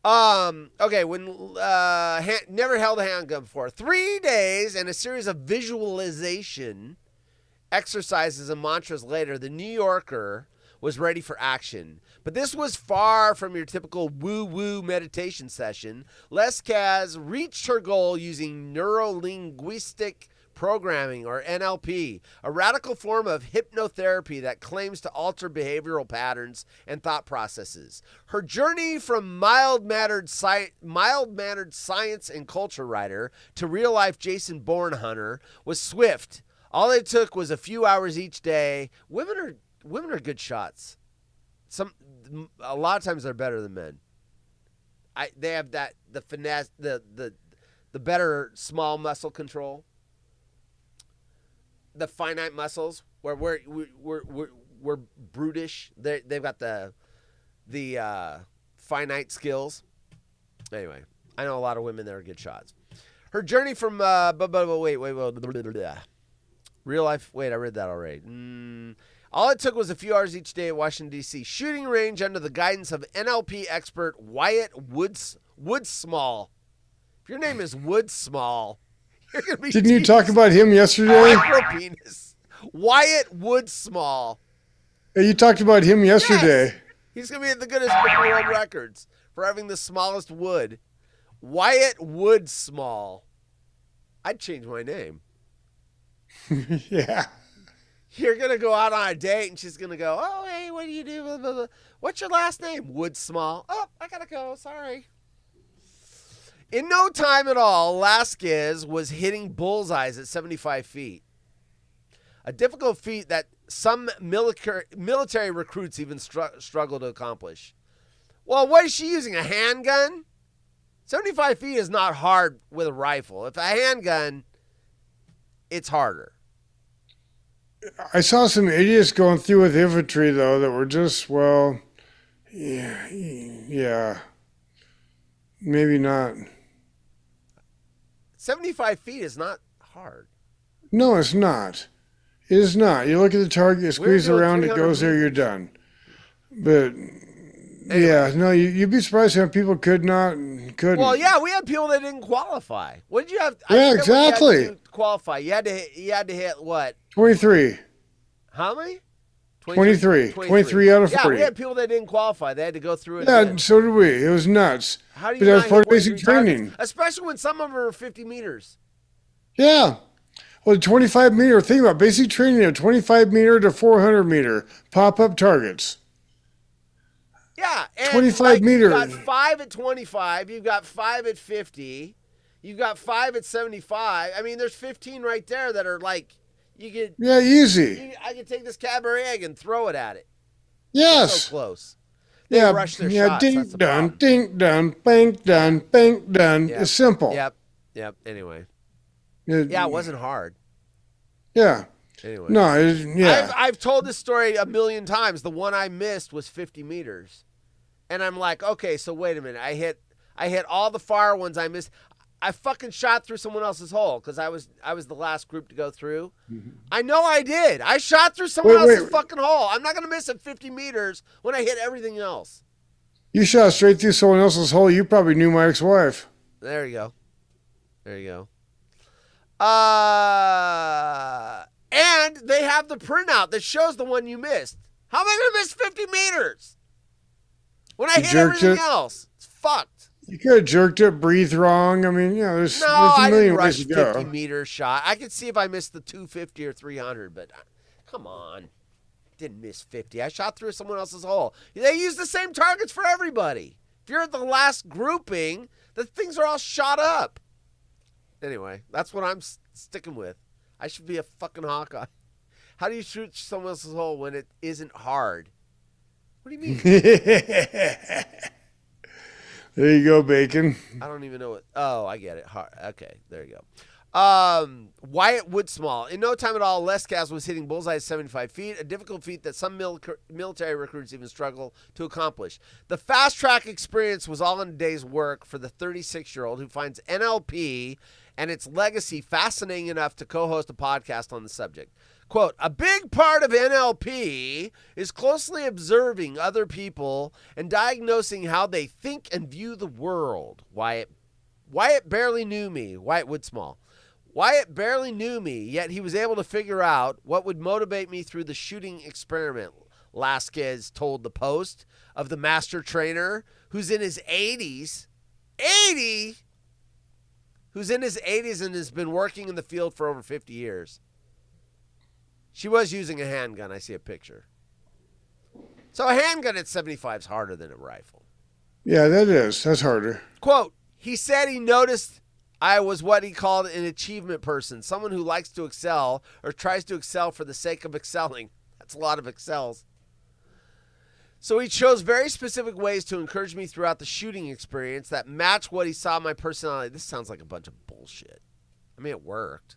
Okay, when never held a handgun before. 3 days and a series of visualization exercises and mantras later, the New Yorker was ready for action. But this was far from your typical woo-woo meditation session. Lescaz reached her goal using neuro-linguistic programming, or NLP, a radical form of hypnotherapy that claims to alter behavioral patterns and thought processes. Her journey from mild-mannered science and culture writer to real-life Jason Bourne hunter was swift. All it took was a few hours each day. Women are good shots. A lot of times they're better than men. They have the finesse, the better small muscle control. The finite muscles, where we're brutish. They've got the finite skills. Anyway, I know a lot of women that are good shots. Her journey from real life. Wait, I read that already. All it took was a few hours each day at Washington, D.C. shooting range under the guidance of NLP expert Wyatt Woodsmall. If your name is Woodsmall, you're going to be...
Didn't you talk about him yesterday?
Micropenis. Wyatt Woodsmall.
Hey, you talked about him yesterday.
Yes. He's going to be at the Guinness Book of World Records for having the smallest wood. Wyatt Woodsmall. I'd change my name.
Yeah.
You're going to go out on a date, and she's going to go, oh, hey, what do you do? Blah, blah, blah. What's your last name? Woodsmall. Oh, I got to go. Sorry. In no time at all, Lasquez was hitting bullseyes at 75 feet. A difficult feat that some military recruits even struggle to accomplish. Well, what is she using, a handgun? 75 feet is not hard with a rifle. If a handgun, it's harder.
I saw some idiots going through with infantry, though, that were just, well, yeah, maybe not.
75 feet is not hard.
No, it's not. It is not. You look at the target, you squeeze around, it goes there, you're done. But yeah, no, you'd be surprised how people couldn't.
Well, yeah, we had people that didn't qualify. What did you have?
Yeah, exactly.
You had to qualify. You had to hit what?
23.
How many?
23 out of 40.
Yeah, we had people that didn't qualify. They had to go through it.
Yeah,
again.
So did we. It was nuts.
How do you
but that was
not
part
hit
of basic
23
training.
targets? Especially when some of them are 50 meters.
Yeah. Well, the 25 meter, think about basic training of 25 meter to 400 meter pop-up targets.
Yeah, and
25 meters.
You've got 5 at 25. You've got 5 at 50. You've got 5 at 75. I mean, there's 15 right there that are like, you could.
Yeah, easy.
I could take this Cadbury egg and throw it at it.
Yes.
It's so close. They rush their shots.
Ding done, ding done, bank done, bank done.
Yep.
It's simple.
Yep. Anyway. It wasn't hard.
Yeah.
Anyway.
No,
I've told this story a million times. The one I missed was 50 meters. And I'm like, okay, so wait a minute. I hit all the far ones I missed. I fucking shot through someone else's hole because I was the last group to go through. Mm-hmm. I know I did. I shot through someone else's fucking hole. I'm not going to miss at 50 meters when I hit everything else.
You shot straight through someone else's hole. You probably knew my ex-wife.
There you go. And they have the printout that shows the one you missed. How am I going to miss 50 meters when I hit everything else? It's fucked.
You could have jerked it, breathed wrong. I mean, there's a million ways to go.
50 meter shot. I could see if I missed the 250 or 300, but come on. Didn't miss 50. I shot through someone else's hole. They use the same targets for everybody. If you're at the last grouping, the things are all shot up. Anyway, that's what I'm sticking with. I should be a fucking Hawkeye. How do you shoot someone else's hole when it isn't hard? What do you mean?
There you go, Bacon.
I don't even know what. Oh, I get it. Hard. Okay, there you go. Wyatt Woodsmall. In no time at all, Lescas was hitting bullseye at 75 feet, a difficult feat that some military recruits even struggle to accomplish. The fast track experience was all in a day's work for the 36-year-old who finds NLP and its legacy fascinating enough to co-host a podcast on the subject. Quote, a big part of NLP is closely observing other people and diagnosing how they think and view the world. Wyatt barely knew me, Wyatt Woodsmall. Wyatt barely knew me, yet he was able to figure out what would motivate me through the shooting experiment, Lasquez told the Post of the master trainer who's in his 80s. 80? Who's in his 80s and has been working in the field for over 50 years. She was using a handgun. I see a picture. So a handgun at 75 is harder than a rifle.
Yeah, that is. That's harder.
Quote, he said he noticed I was what he called an achievement person, someone who likes to excel or tries to excel for the sake of excelling. That's a lot of excels. So he chose very specific ways to encourage me throughout the shooting experience that matched what he saw in my personality. This sounds like a bunch of bullshit. I mean, it worked.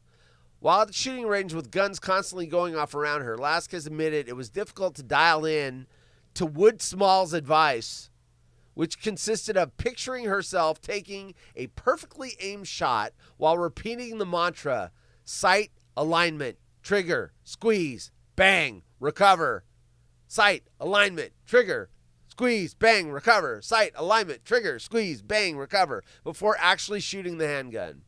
While at the shooting range with guns constantly going off around her, Lasquez admitted it was difficult to dial in to Woodsmall's advice, which consisted of picturing herself taking a perfectly aimed shot while repeating the mantra, sight, alignment, trigger, squeeze, bang, recover. Sight, alignment, trigger, squeeze, bang, recover. Sight, alignment, trigger, squeeze, bang, recover, before actually shooting the handgun.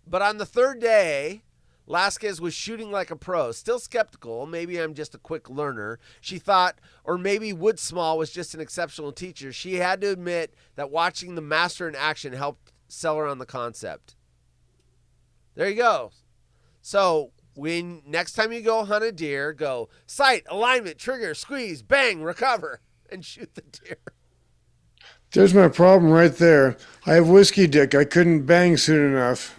But on the third day, Lasquez was shooting like a pro, still skeptical. Maybe I'm just a quick learner. She thought, or maybe Woodsmall was just an exceptional teacher. She had to admit that watching the master in action helped sell her on the concept. There you go. So when next time you go hunt a deer, go sight, alignment, trigger, squeeze, bang, recover, and shoot the deer.
There's my problem right there. I have whiskey dick. I couldn't bang soon enough.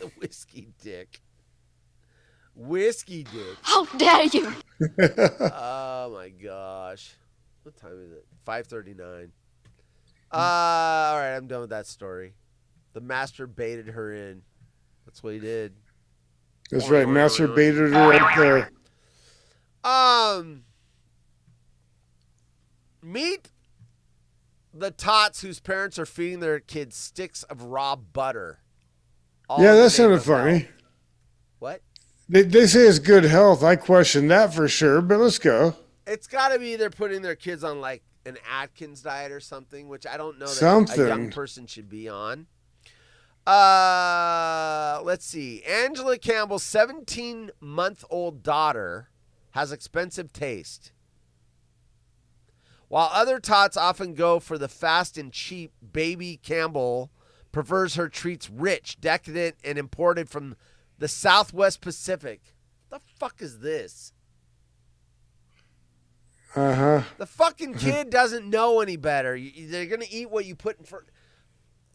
The whiskey dick. Whiskey dick.
How dare you?
Oh my gosh. What time is it? 5:39. All right, I'm done with that story. The master baited her in. That's what he did.
That's right. Master baited her right there.
Meet the tots whose parents are feeding their kids sticks of raw butter.
Yeah, that sounded funny.
What?
They say it's good health. I question that for sure, but let's go.
It's got to be they're putting their kids on like an Atkins diet or something, which I don't know that a young person should be on. Let's see. Angela Campbell's 17-month-old daughter has expensive taste. While other tots often go for the fast and cheap, baby Campbell prefers her treats rich, decadent, and imported from the Southwest Pacific. What the fuck is this?
Uh-huh.
The fucking kid doesn't know any better. They're going to eat what you put in front.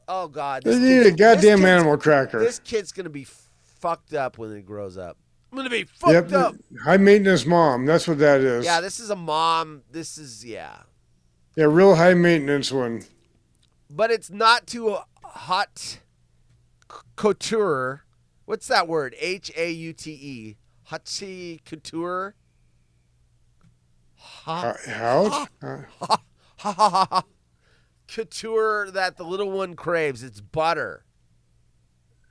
Oh, God.
They need a goddamn animal cracker.
This kid's going to be fucked up when it grows up. I'm going to be fucked up.
High maintenance mom. That's what that is.
Yeah, this is a mom. This is, yeah.
Yeah, real high maintenance one.
But it's not too hot couture. What's that word? Haute. Haute couture.
How?
Couture that the little one craves. It's butter.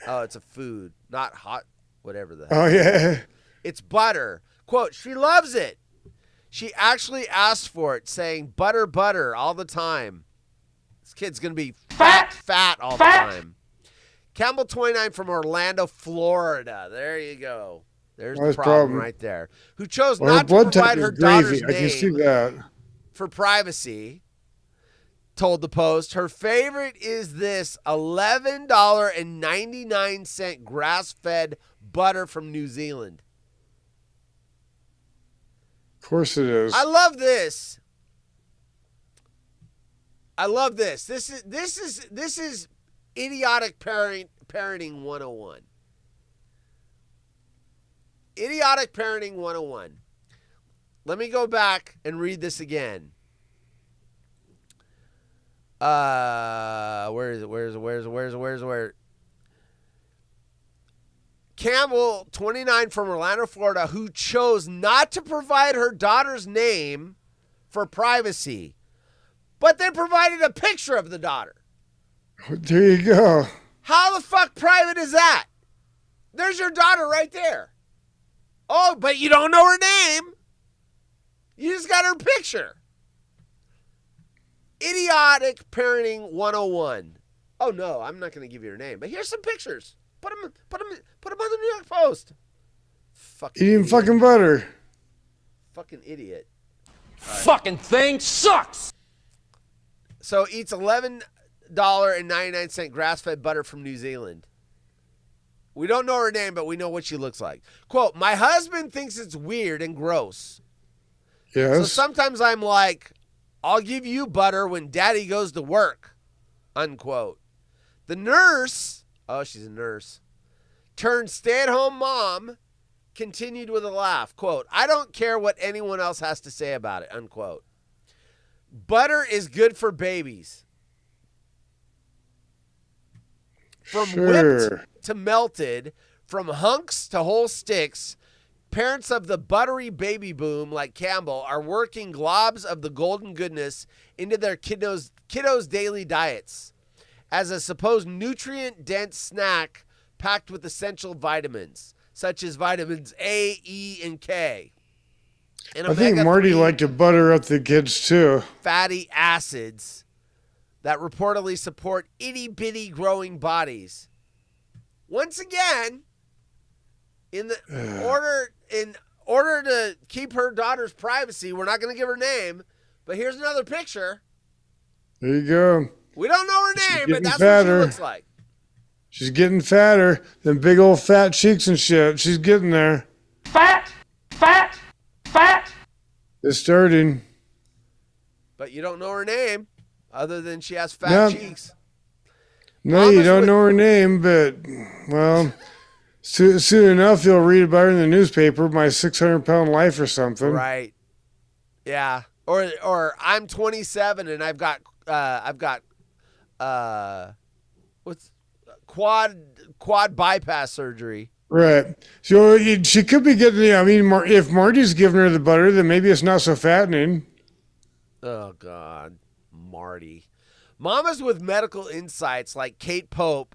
Oh, it's a food, not hot, whatever the hell.
Oh, yeah.
It's butter. Quote, she loves it. She actually asked for it, saying butter, butter all the time. This kid's going to be fat all the time. Campbell 29 from Orlando, Florida. There you go. There's the problem right there. Who chose not to provide her daughter's name
I can see that.
for privacy, told the Post. Her favorite is this $11.99 grass-fed butter from New Zealand.
Of course it is.
I love this. I love this. This is idiotic parenting 101. Idiotic parenting 101. Let me go back and read this again. Where is it? Campbell, 29 from Orlando, Florida, who chose not to provide her daughter's name for privacy, but then provided a picture of the daughter.
There you go.
How the fuck private is that? There's your daughter right there. Oh, but you don't know her name. You just got her picture. Idiotic parenting 101. Oh, no, I'm not going to give you her name, but here's some pictures. Put them on the New York Post.
Eating fucking butter.
Fucking idiot.
Fucking thing sucks.
So eats $11.99 grass-fed butter from New Zealand. We don't know her name, but we know what she looks like. Quote, my husband thinks it's weird and gross.
Yes.
So sometimes I'm like, I'll give you butter when daddy goes to work. Unquote. The nurse, oh, she's a nurse, turned stay-at-home mom, continued with a laugh. Quote, I don't care what anyone else has to say about it. Unquote. Butter is good for babies. From whipped to melted, from hunks to whole sticks, parents of the buttery baby boom like Campbell are working globs of the golden goodness into their kiddos' daily diets as a supposed nutrient-dense snack packed with essential vitamins, such as vitamins A, E, and K. And
I think Marty liked to butter up the kids, too.
Fatty acids that reportedly support itty-bitty growing bodies. Once again, in order to keep her daughter's privacy, we're not going to give her name, but here's another picture.
There you go.
We don't know her name, but that's
fatter.
what she looks like.
She's getting fatter. Them big old fat cheeks and shit. She's getting there.
Fat.
It's starting.
But you don't know her name, other than she has fat cheeks.
No, you don't know her name, but, well, soon enough you'll read about her in the newspaper, My 600-Pound Life or something.
Right. Yeah. Or I'm 27 and I've got what's quad bypass surgery.
Right. So she could be getting, I mean, if Marty's giving her the butter, then maybe it's not so fattening.
Oh, God. Marty. Mamas with medical insights like Kate Pope,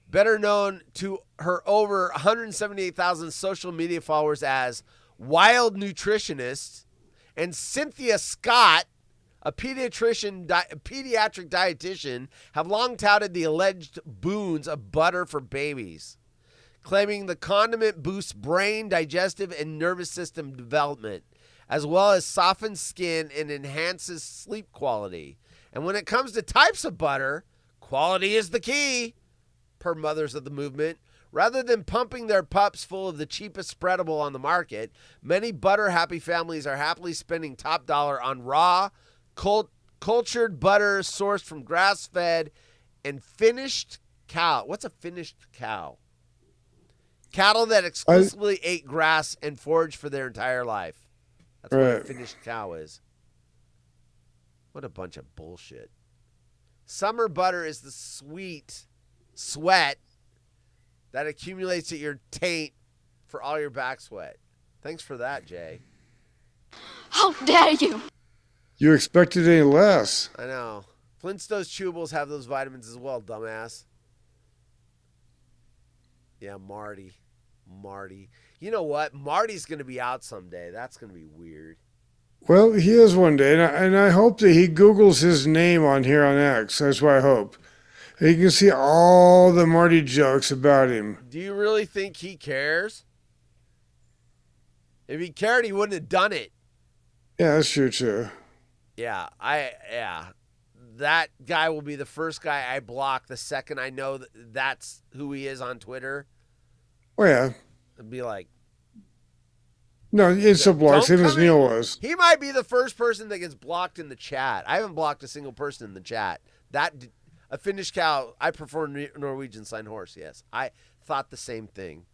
better known to her over 178,000 social media followers as Wild Nutritionist, and Cynthia Scott, a pediatric dietitian, have long touted the alleged boons of butter for babies, claiming the condiment boosts brain, digestive, and nervous system development, as well as softens skin and enhances sleep quality. And when it comes to types of butter, quality is the key, per mothers of the movement. Rather than pumping their pups full of the cheapest spreadable on the market, many butter-happy families are happily spending top dollar on raw, cultured butter sourced from grass-fed and finished cow. What's a finished cow? Cattle that exclusively ate grass and foraged for their entire life. That's what a finished cow is. What a bunch of bullshit. Summer butter is the sweet sweat that accumulates at your taint for all your back sweat. Thanks for that, Jay.
How dare you?
You expected any less?
I know. Flintstone's chewables have those vitamins as well, dumbass. Yeah, Marty. You know what? Marty's going to be out someday. That's going to be weird.
Well, he is one day, and I hope that he Googles his name on here on X. That's what I hope. And you can see all the Marty jokes about him.
Do you really think he cares? If he cared, he wouldn't have done it.
Yeah, that's true, too.
Yeah, that guy will be the first guy I block the second I know that's who he is on Twitter.
Oh, yeah.
I'd be like...
No, it's a block, same as Neil was.
He might be the first person that gets blocked in the chat. I haven't blocked a single person in the chat. A Finnish cow, I prefer Norwegian sign horse, yes. I thought the same thing.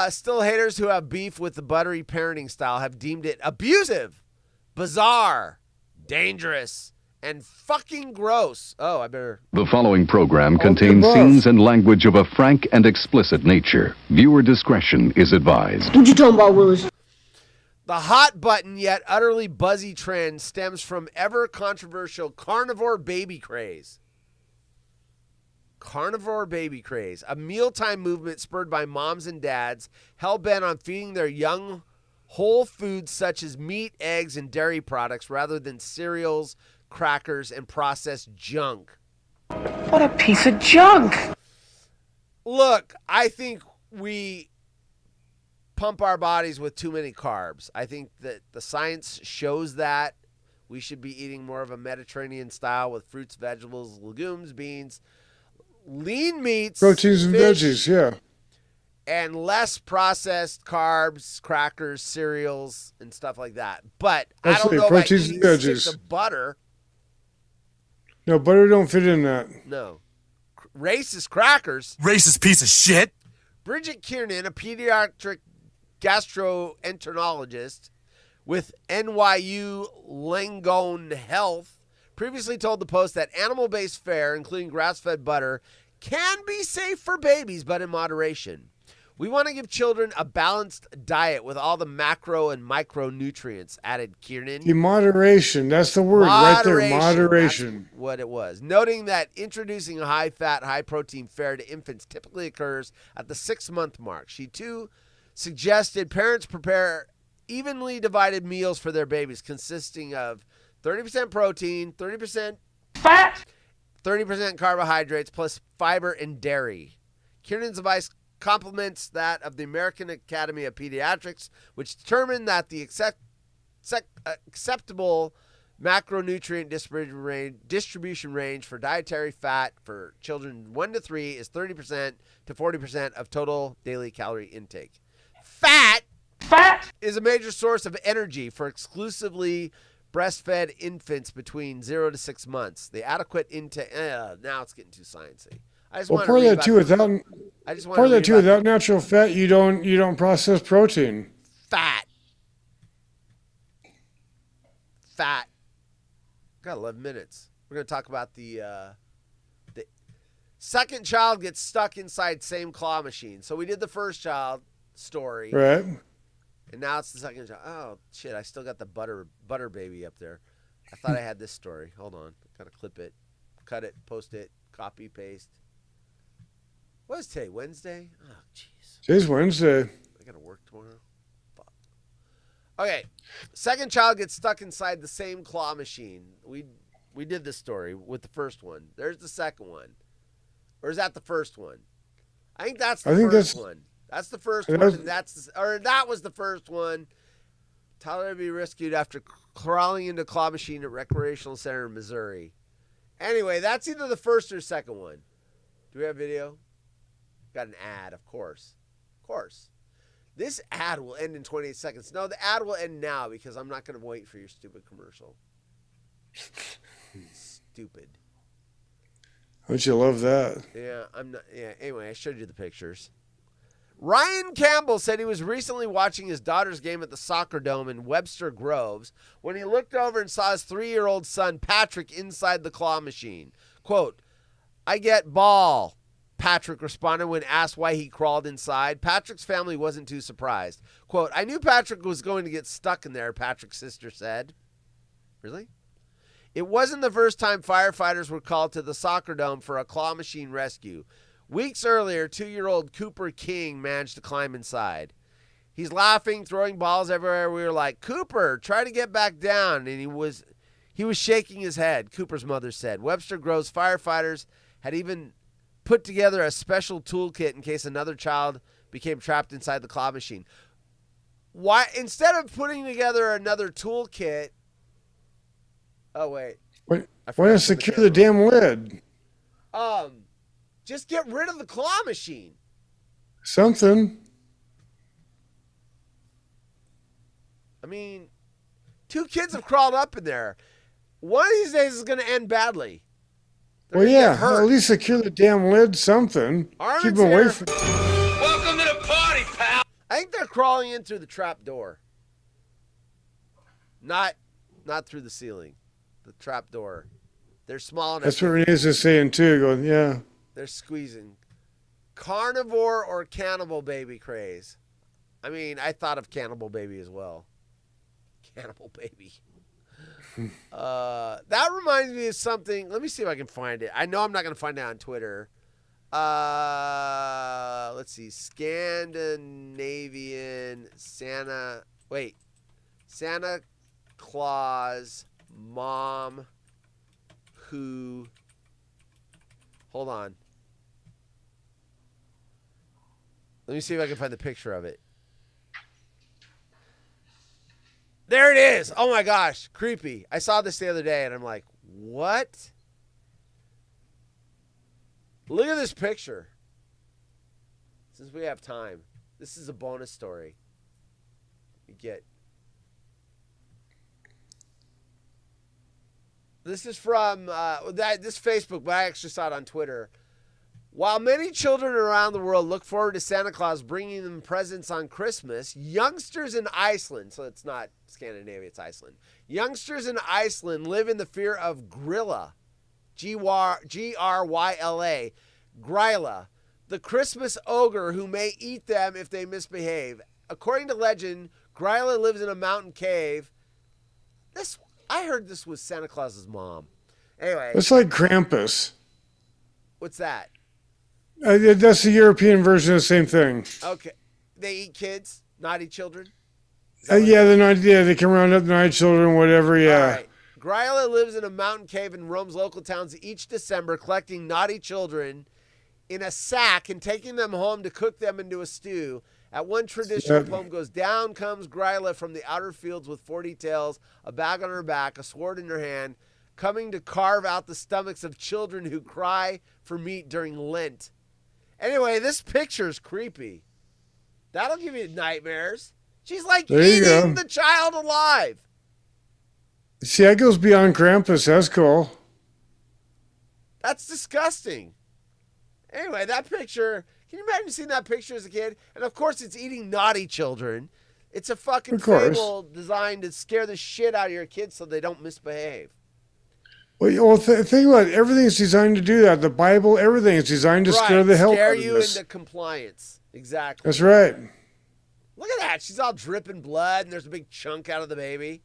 Still, haters who have beef with the buttery parenting style have deemed it abusive, bizarre, dangerous, and fucking gross. Oh, I better...
The following program contains scenes and language of a frank and explicit nature. Viewer discretion is advised.
What you talking about, Willis?
The hot button yet utterly buzzy trend stems from ever controversial carnivore baby craze. Carnivore baby craze, a mealtime movement spurred by moms and dads hell-bent on feeding their young whole foods such as meat, eggs, and dairy products rather than cereals, crackers, and processed junk.
What a piece of junk.
Look, I think we pump our bodies with too many carbs. I think that the science shows that we should be eating more of a Mediterranean style with fruits, vegetables, legumes, beans, lean meats,
proteins and
fish,
veggies, yeah.
And less processed carbs, crackers, cereals, and stuff like that. But I don't know about eating sticks of butter.
No, butter don't fit in that.
No. Racist crackers.
Racist piece of shit.
Bridget Kiernan, a pediatric gastroenterologist with NYU Langone Health, previously told the Post that animal-based fare, including grass-fed butter, can be safe for babies, but in moderation. We want to give children a balanced diet with all the macro and micronutrients, added Kiernan.
In moderation, that's the word right there, moderation.
That's what it was. Noting that introducing a high-fat, high-protein fare to infants typically occurs at the 6-month mark. She, too, suggested parents prepare evenly divided meals for their babies consisting of 30% protein, 30%
fat,
30% carbohydrates, plus fiber and dairy. Kiernan's advice complements that of the American Academy of Pediatrics, which determined that the acceptable macronutrient distribution range for dietary fat for children 1 to 3 is 30% to 40% of total daily calorie intake. Fat is a major source of energy for exclusively breastfed infants between 0 to 6 months. The adequate intake. Now it's getting too sciencey. I just want to read
that too. Without natural fat, you don't process protein.
Fat. Got 11 minutes. We're going to talk about the second child gets stuck inside same claw machine. So we did the first child story.
Right.
And now it's the second child. Oh, shit. I still got the butter baby up there. I thought I had this story. Hold on. Got to clip it. cut it, post it, copy, paste. What is today? Wednesday? Oh, jeez.
Today's Wednesday.
I got to work tomorrow. Fuck. Okay. Second child gets stuck inside the same claw machine. We did this story with the first one. There's the second one. Or is that the first one? I think that's the first one. That's the first one. And that was the first one. Tyler to be rescued after crawling into a claw machine at recreational center in Missouri. Anyway, that's either the first or second one. Do we have video? Got an ad, of course. Of course. This ad will end in 28 seconds. No, the ad will end now because I'm not going to wait for your stupid commercial. Stupid.
Don't you love that?
Yeah, I'm not. Yeah, anyway, I showed you the pictures. Ryan Campbell said he was recently watching his daughter's game at the Soccer Dome in Webster Groves when he looked over and saw his 3-year-old son, Patrick, inside the claw machine. Quote, "I get ball," Patrick responded when asked why he crawled inside. Patrick's family wasn't too surprised. Quote, "I knew Patrick was going to get stuck in there," Patrick's sister said. Really? It wasn't the first time firefighters were called to the Soccer Dome for a claw machine rescue. Weeks earlier, 2-year-old Cooper King managed to climb inside. He's laughing, throwing balls everywhere. We were like, "Cooper, try to get back down." And he was shaking his head, Cooper's mother said. Webster Groves firefighters had even put together a special toolkit in case another child became trapped inside the claw machine. Why, instead of putting together another toolkit, oh wait.
Why not secure the damn lid?
Just get rid of the claw machine.
Something.
I mean, 2 kids have crawled up in there. One of these days is going to end badly.
Well, yeah, at least secure the damn lid, something.
Armin's
Keep them away from.
Welcome to the party, pal.
I think they're crawling in through the trap door. Not through the ceiling. The trap door. They're small enough.
That's what Renee's just saying, too. Going, yeah.
They're squeezing. Carnivore or cannibal baby craze? I mean, I thought of cannibal baby as well. Cannibal baby. That reminds me of something. Let me see if I can find it. I know I'm not going to find it on Twitter. Let's see. Scandinavian Santa Claus mom who. Hold on. Let me see if I can find the picture of it. There it is. Oh my gosh. Creepy. I saw this the other day and I'm like, what? Look at this picture. Since we have time. This is a bonus story. You get. This is from this Facebook, but I actually saw it on Twitter. While many children around the world look forward to Santa Claus bringing them presents on Christmas, youngsters in Iceland, so it's not Scandinavia, it's Iceland. Youngsters in Iceland live in the fear of Grilla, G-R-Y-L-A, Gryla, the Christmas ogre who may eat them if they misbehave. According to legend, Gryla lives in a mountain cave. I heard this was Santa Claus's mom. Anyway.
It's like Krampus.
What's that?
That's the European version of the same thing.
Okay. They eat kids? Naughty children?
Yeah, they're not. Yeah, they can round up the night children, whatever. Yeah.
All right. Gryla lives in a mountain cave and roams local towns each December, collecting naughty children in a sack and taking them home to cook them into a stew. At one traditional poem goes, "Down comes Gryla from the outer fields with 40 tails, a bag on her back, a sword in her hand, coming to carve out the stomachs of children who cry for meat during Lent." Anyway, this picture is creepy. That'll give you nightmares. She's like eating the child alive.
See, that goes beyond Krampus. That's cool.
That's disgusting. Anyway, that picture, can you imagine seeing that picture as a kid? And of course, it's eating naughty children. It's a fucking fable designed to scare the shit out of your kids so they don't misbehave.
Well, think about it. Everything's designed to do that. The Bible, everything is designed to scare the hell out of us.
Scare you into compliance. Exactly.
That's right.
Look at that. She's all dripping blood, and there's a big chunk out of the baby.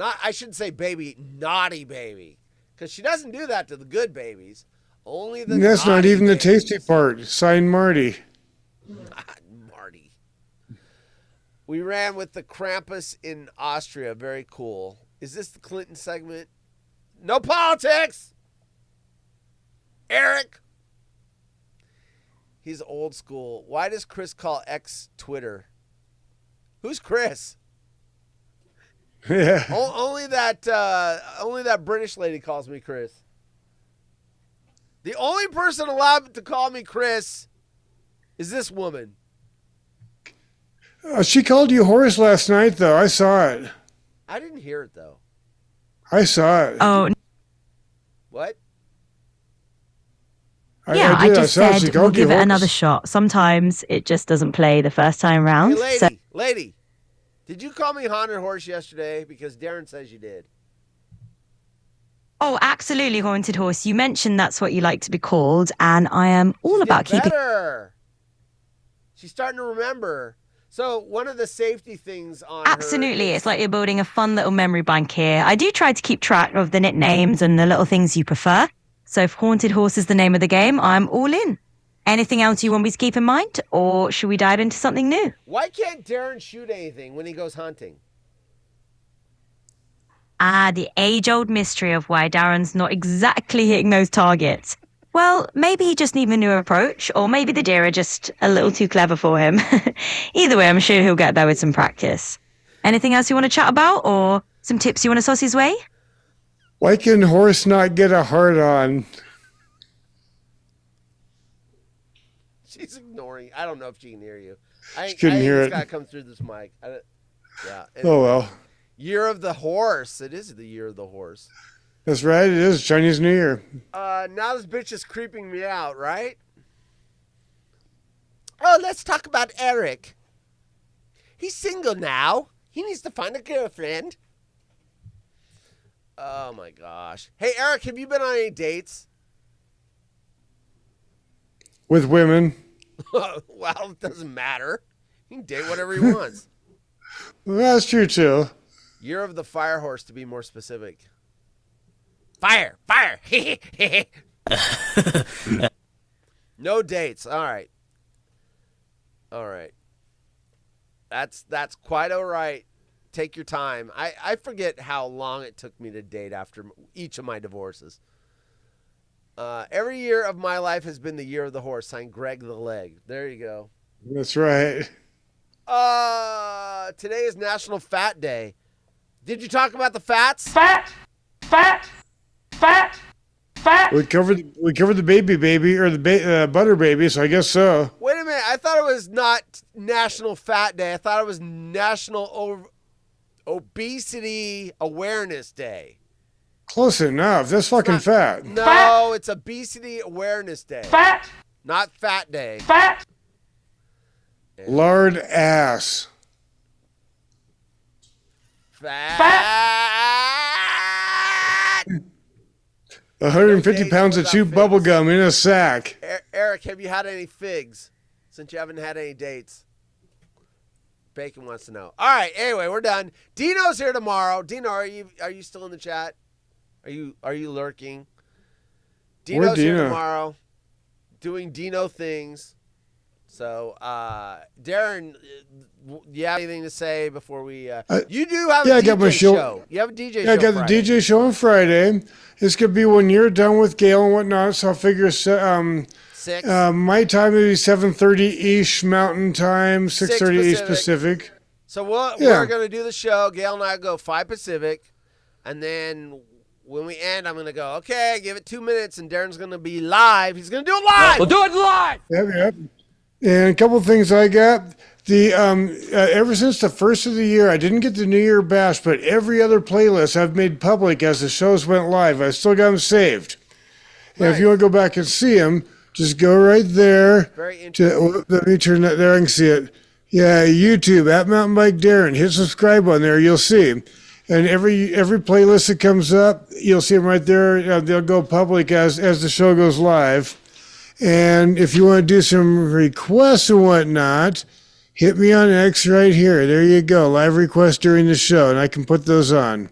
I shouldn't say baby, naughty baby. Because she doesn't do that to the good babies. Only the
That's not even
babies.
the tasty part. Signed, Marty.
Marty. We ran with the Krampus in Austria. Very cool. Is this the Clinton segment? No politics! Eric! He's old school. Why does Chris call X Twitter? Who's Chris?
Yeah.
Only that British lady calls me Chris. The only person allowed to call me Chris is this woman.
She called you Horace last night, though. I saw it.
I didn't hear it, though.
I saw it.
Oh,
What?
yeah, I
did.
just
saw
said
she
we'll
called you
give it
Horace.
another shot. Sometimes it just doesn't play the first time round.
Hey,
So
lady, did you call me Haunted Horse yesterday? Because Darin says you did.
Oh, absolutely, Haunted Horse. You mentioned that's what you like to be called, and I am all about keeping.
Better. She's starting to remember. So one of the safety things on
Absolutely,
her
it's like you're building a fun little memory bank here. I do try to keep track of the nicknames and the little things you prefer. So if Haunted Horse is the name of the game, I'm all in. Anything else you want me to keep in mind, or should we dive into something new?
Why can't Darin shoot anything when he goes hunting?
The age-old mystery of why Darren's not exactly hitting those targets. Well, maybe he just needs a new approach, or maybe the deer are just a little too clever for him. Either way, I'm sure he'll get there with some practice. Anything else you want to chat about, or some tips you want to sauce his way?
Why can Horace not get a heart on?
She's ignoring. I don't know if she can hear you.
She couldn't hear
it's
it.
got to come through this mic. Yeah.
Oh, well.
Year of the Horse. It is the Year of the Horse.
That's right. It is Chinese New Year.
Now this bitch is creeping me out, right? Oh, let's talk about Eric. He's single now. He needs to find a girlfriend. Oh, my gosh. Hey, Eric, have you been on any dates?
With women.
Well, it doesn't matter. He can date whatever he wants.
Well, that's true, too.
Year of the Fire Horse, to be more specific. Fire! No dates. All right. That's quite all right. Take your time. I forget how long it took me to date after each of my divorces. Every year of my life has been the year of the horse. Signed, Greg the Leg. There you go.
That's right.
Today is National Fat Day. Did you talk about the fats?
Fat.
We covered the baby, or the butter baby, so I guess so.
Wait a minute. I thought it was not National Fat Day. I thought it was National Obesity Awareness Day.
Close enough. That's fucking fat.
No, it's Obesity Awareness Day.
Fat.
Not Fat Day.
Fat.
Lard ass.
Fat.
150 pounds of chewed bubble gum in a sack.
Eric, have you had any figs since you haven't had any dates? Bacon wants to know. All right. Anyway, we're done. Dino's here tomorrow. Dino, are you still in the chat? Are you lurking? Dino's here tomorrow, doing Dino things. So, Darin, you have anything to say before we? You do have a DJ show. You have a DJ show.
Yeah, I got
Friday.
the DJ show on Friday. This could be when you're done with Gail and whatnot. So I'll figure 6. My time would be 7:30 ish Mountain Time, 6:30 East Pacific.
So we're gonna do the show. Gail and I go 5 Pacific, and then when we end, I'm gonna go. Okay, give it 2 minutes, and Darin's gonna be live. He's gonna do it live.
We'll do it live.
Yep. And a couple of things I got. The ever since the first of the year, I didn't get the New Year bash, but every other playlist I've made public as the shows went live. I still got them saved. And if you want to go back and see them, just go right there.
Very interesting.
Let me turn that there. I can see it. Yeah, YouTube at Mountain Bike Darin. Hit subscribe on there. You'll see. And every playlist that comes up, you'll see them right there. They'll go public as the show goes live. And if you want to do some requests and whatnot, hit me on X right here. There you go. Live requests during the show, and I can put those on.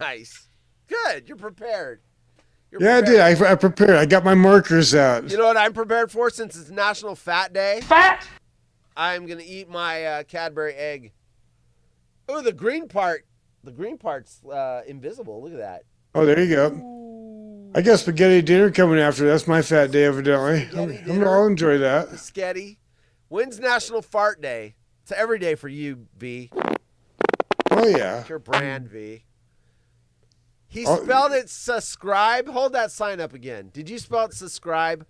Nice. Good. You're prepared.
I did. I prepared. I got my markers out.
You know what I'm prepared for since it's National Fat Day?
Fat?
I'm going to eat my Cadbury egg. Oh, the green part's invisible. Look at that.
Oh, there you go. I got spaghetti dinner coming after. That's my fat day, evidently. I'll enjoy that.
The sketty. When's National Fart Day? It's every day for you, V.
Oh, yeah.
It's your brand, V. He spelled it subscribe. Hold that sign up again. Did you spell it subscribe?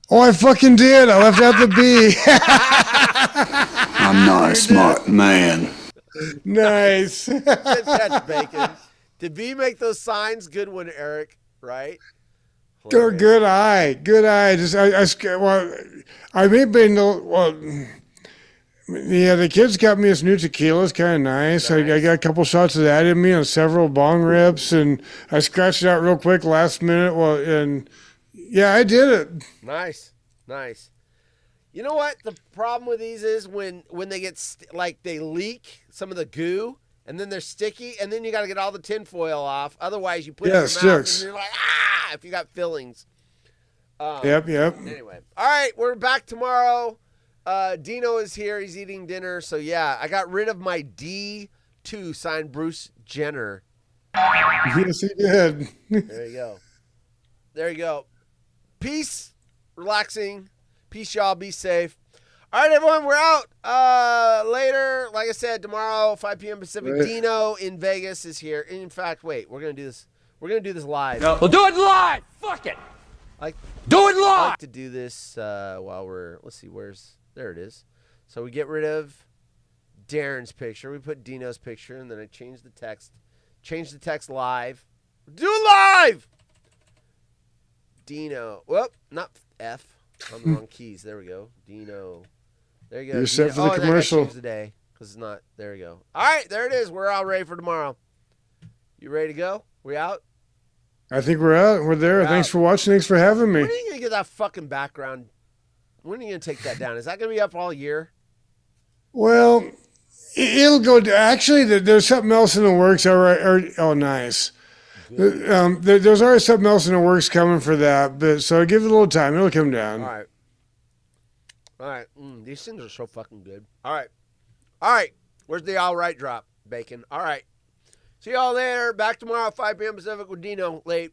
Oh, I fucking did. I left out the B.
I'm not a smart man.
Nice.
Good catch, Bacon. Did V make those signs? Good one, Eric. Right?
Good eye. Good eye. I may be yeah, the kids got me this new tequila. It's kind of nice. I got a couple shots of that in me and several bong rips, and I scratched it out real quick last minute. Yeah, I did it.
Nice. You know what the problem with these is when they get they leak some of the goo, and then they're sticky, and then you got to get all the tinfoil off. Otherwise, you put it in your mouth, and you're like, if you got fillings.
Yep.
Anyway, all right, we're back tomorrow. Dino is here. He's eating dinner. So, yeah, I got rid of my D2 signed Bruce Jenner.
Yes, he did.
There you go. Peace. Relaxing. Peace, y'all. Be safe. All right, everyone. We're out. Later, like I said, tomorrow, 5 p.m. Pacific. Right. Dino in Vegas is here. In fact, wait. We're going to do this. We're going to do this live.
No. We'll do it live. Fuck it.
Do it live. I like to do this while we're, let's see, there it is. So we get rid of Darin's picture. We put Dino's picture, and then I change the text. Change the text live. Do live! Dino. Whoop, not F. On the wrong keys. There we go. Dino. There you go.
You're set for the commercial.
Today, because it's not. There we go. All right, there it is. We're all ready for tomorrow. You ready to go? We out?
I think we're out. We're there. Thanks for watching. Thanks for having me.
When are you going to get that fucking background? When are you going to take that down? Is that going to be up all year?
Well, it'll go. Actually, there's something else in the works. Oh, nice. There's already something else in the works coming for that. But so give it a little time. It'll come down.
All right. These things are so fucking good. All right. Where's the all right drop, Bacon? All right. See y'all later. Back tomorrow, 5 p.m. Pacific with Dino. Late.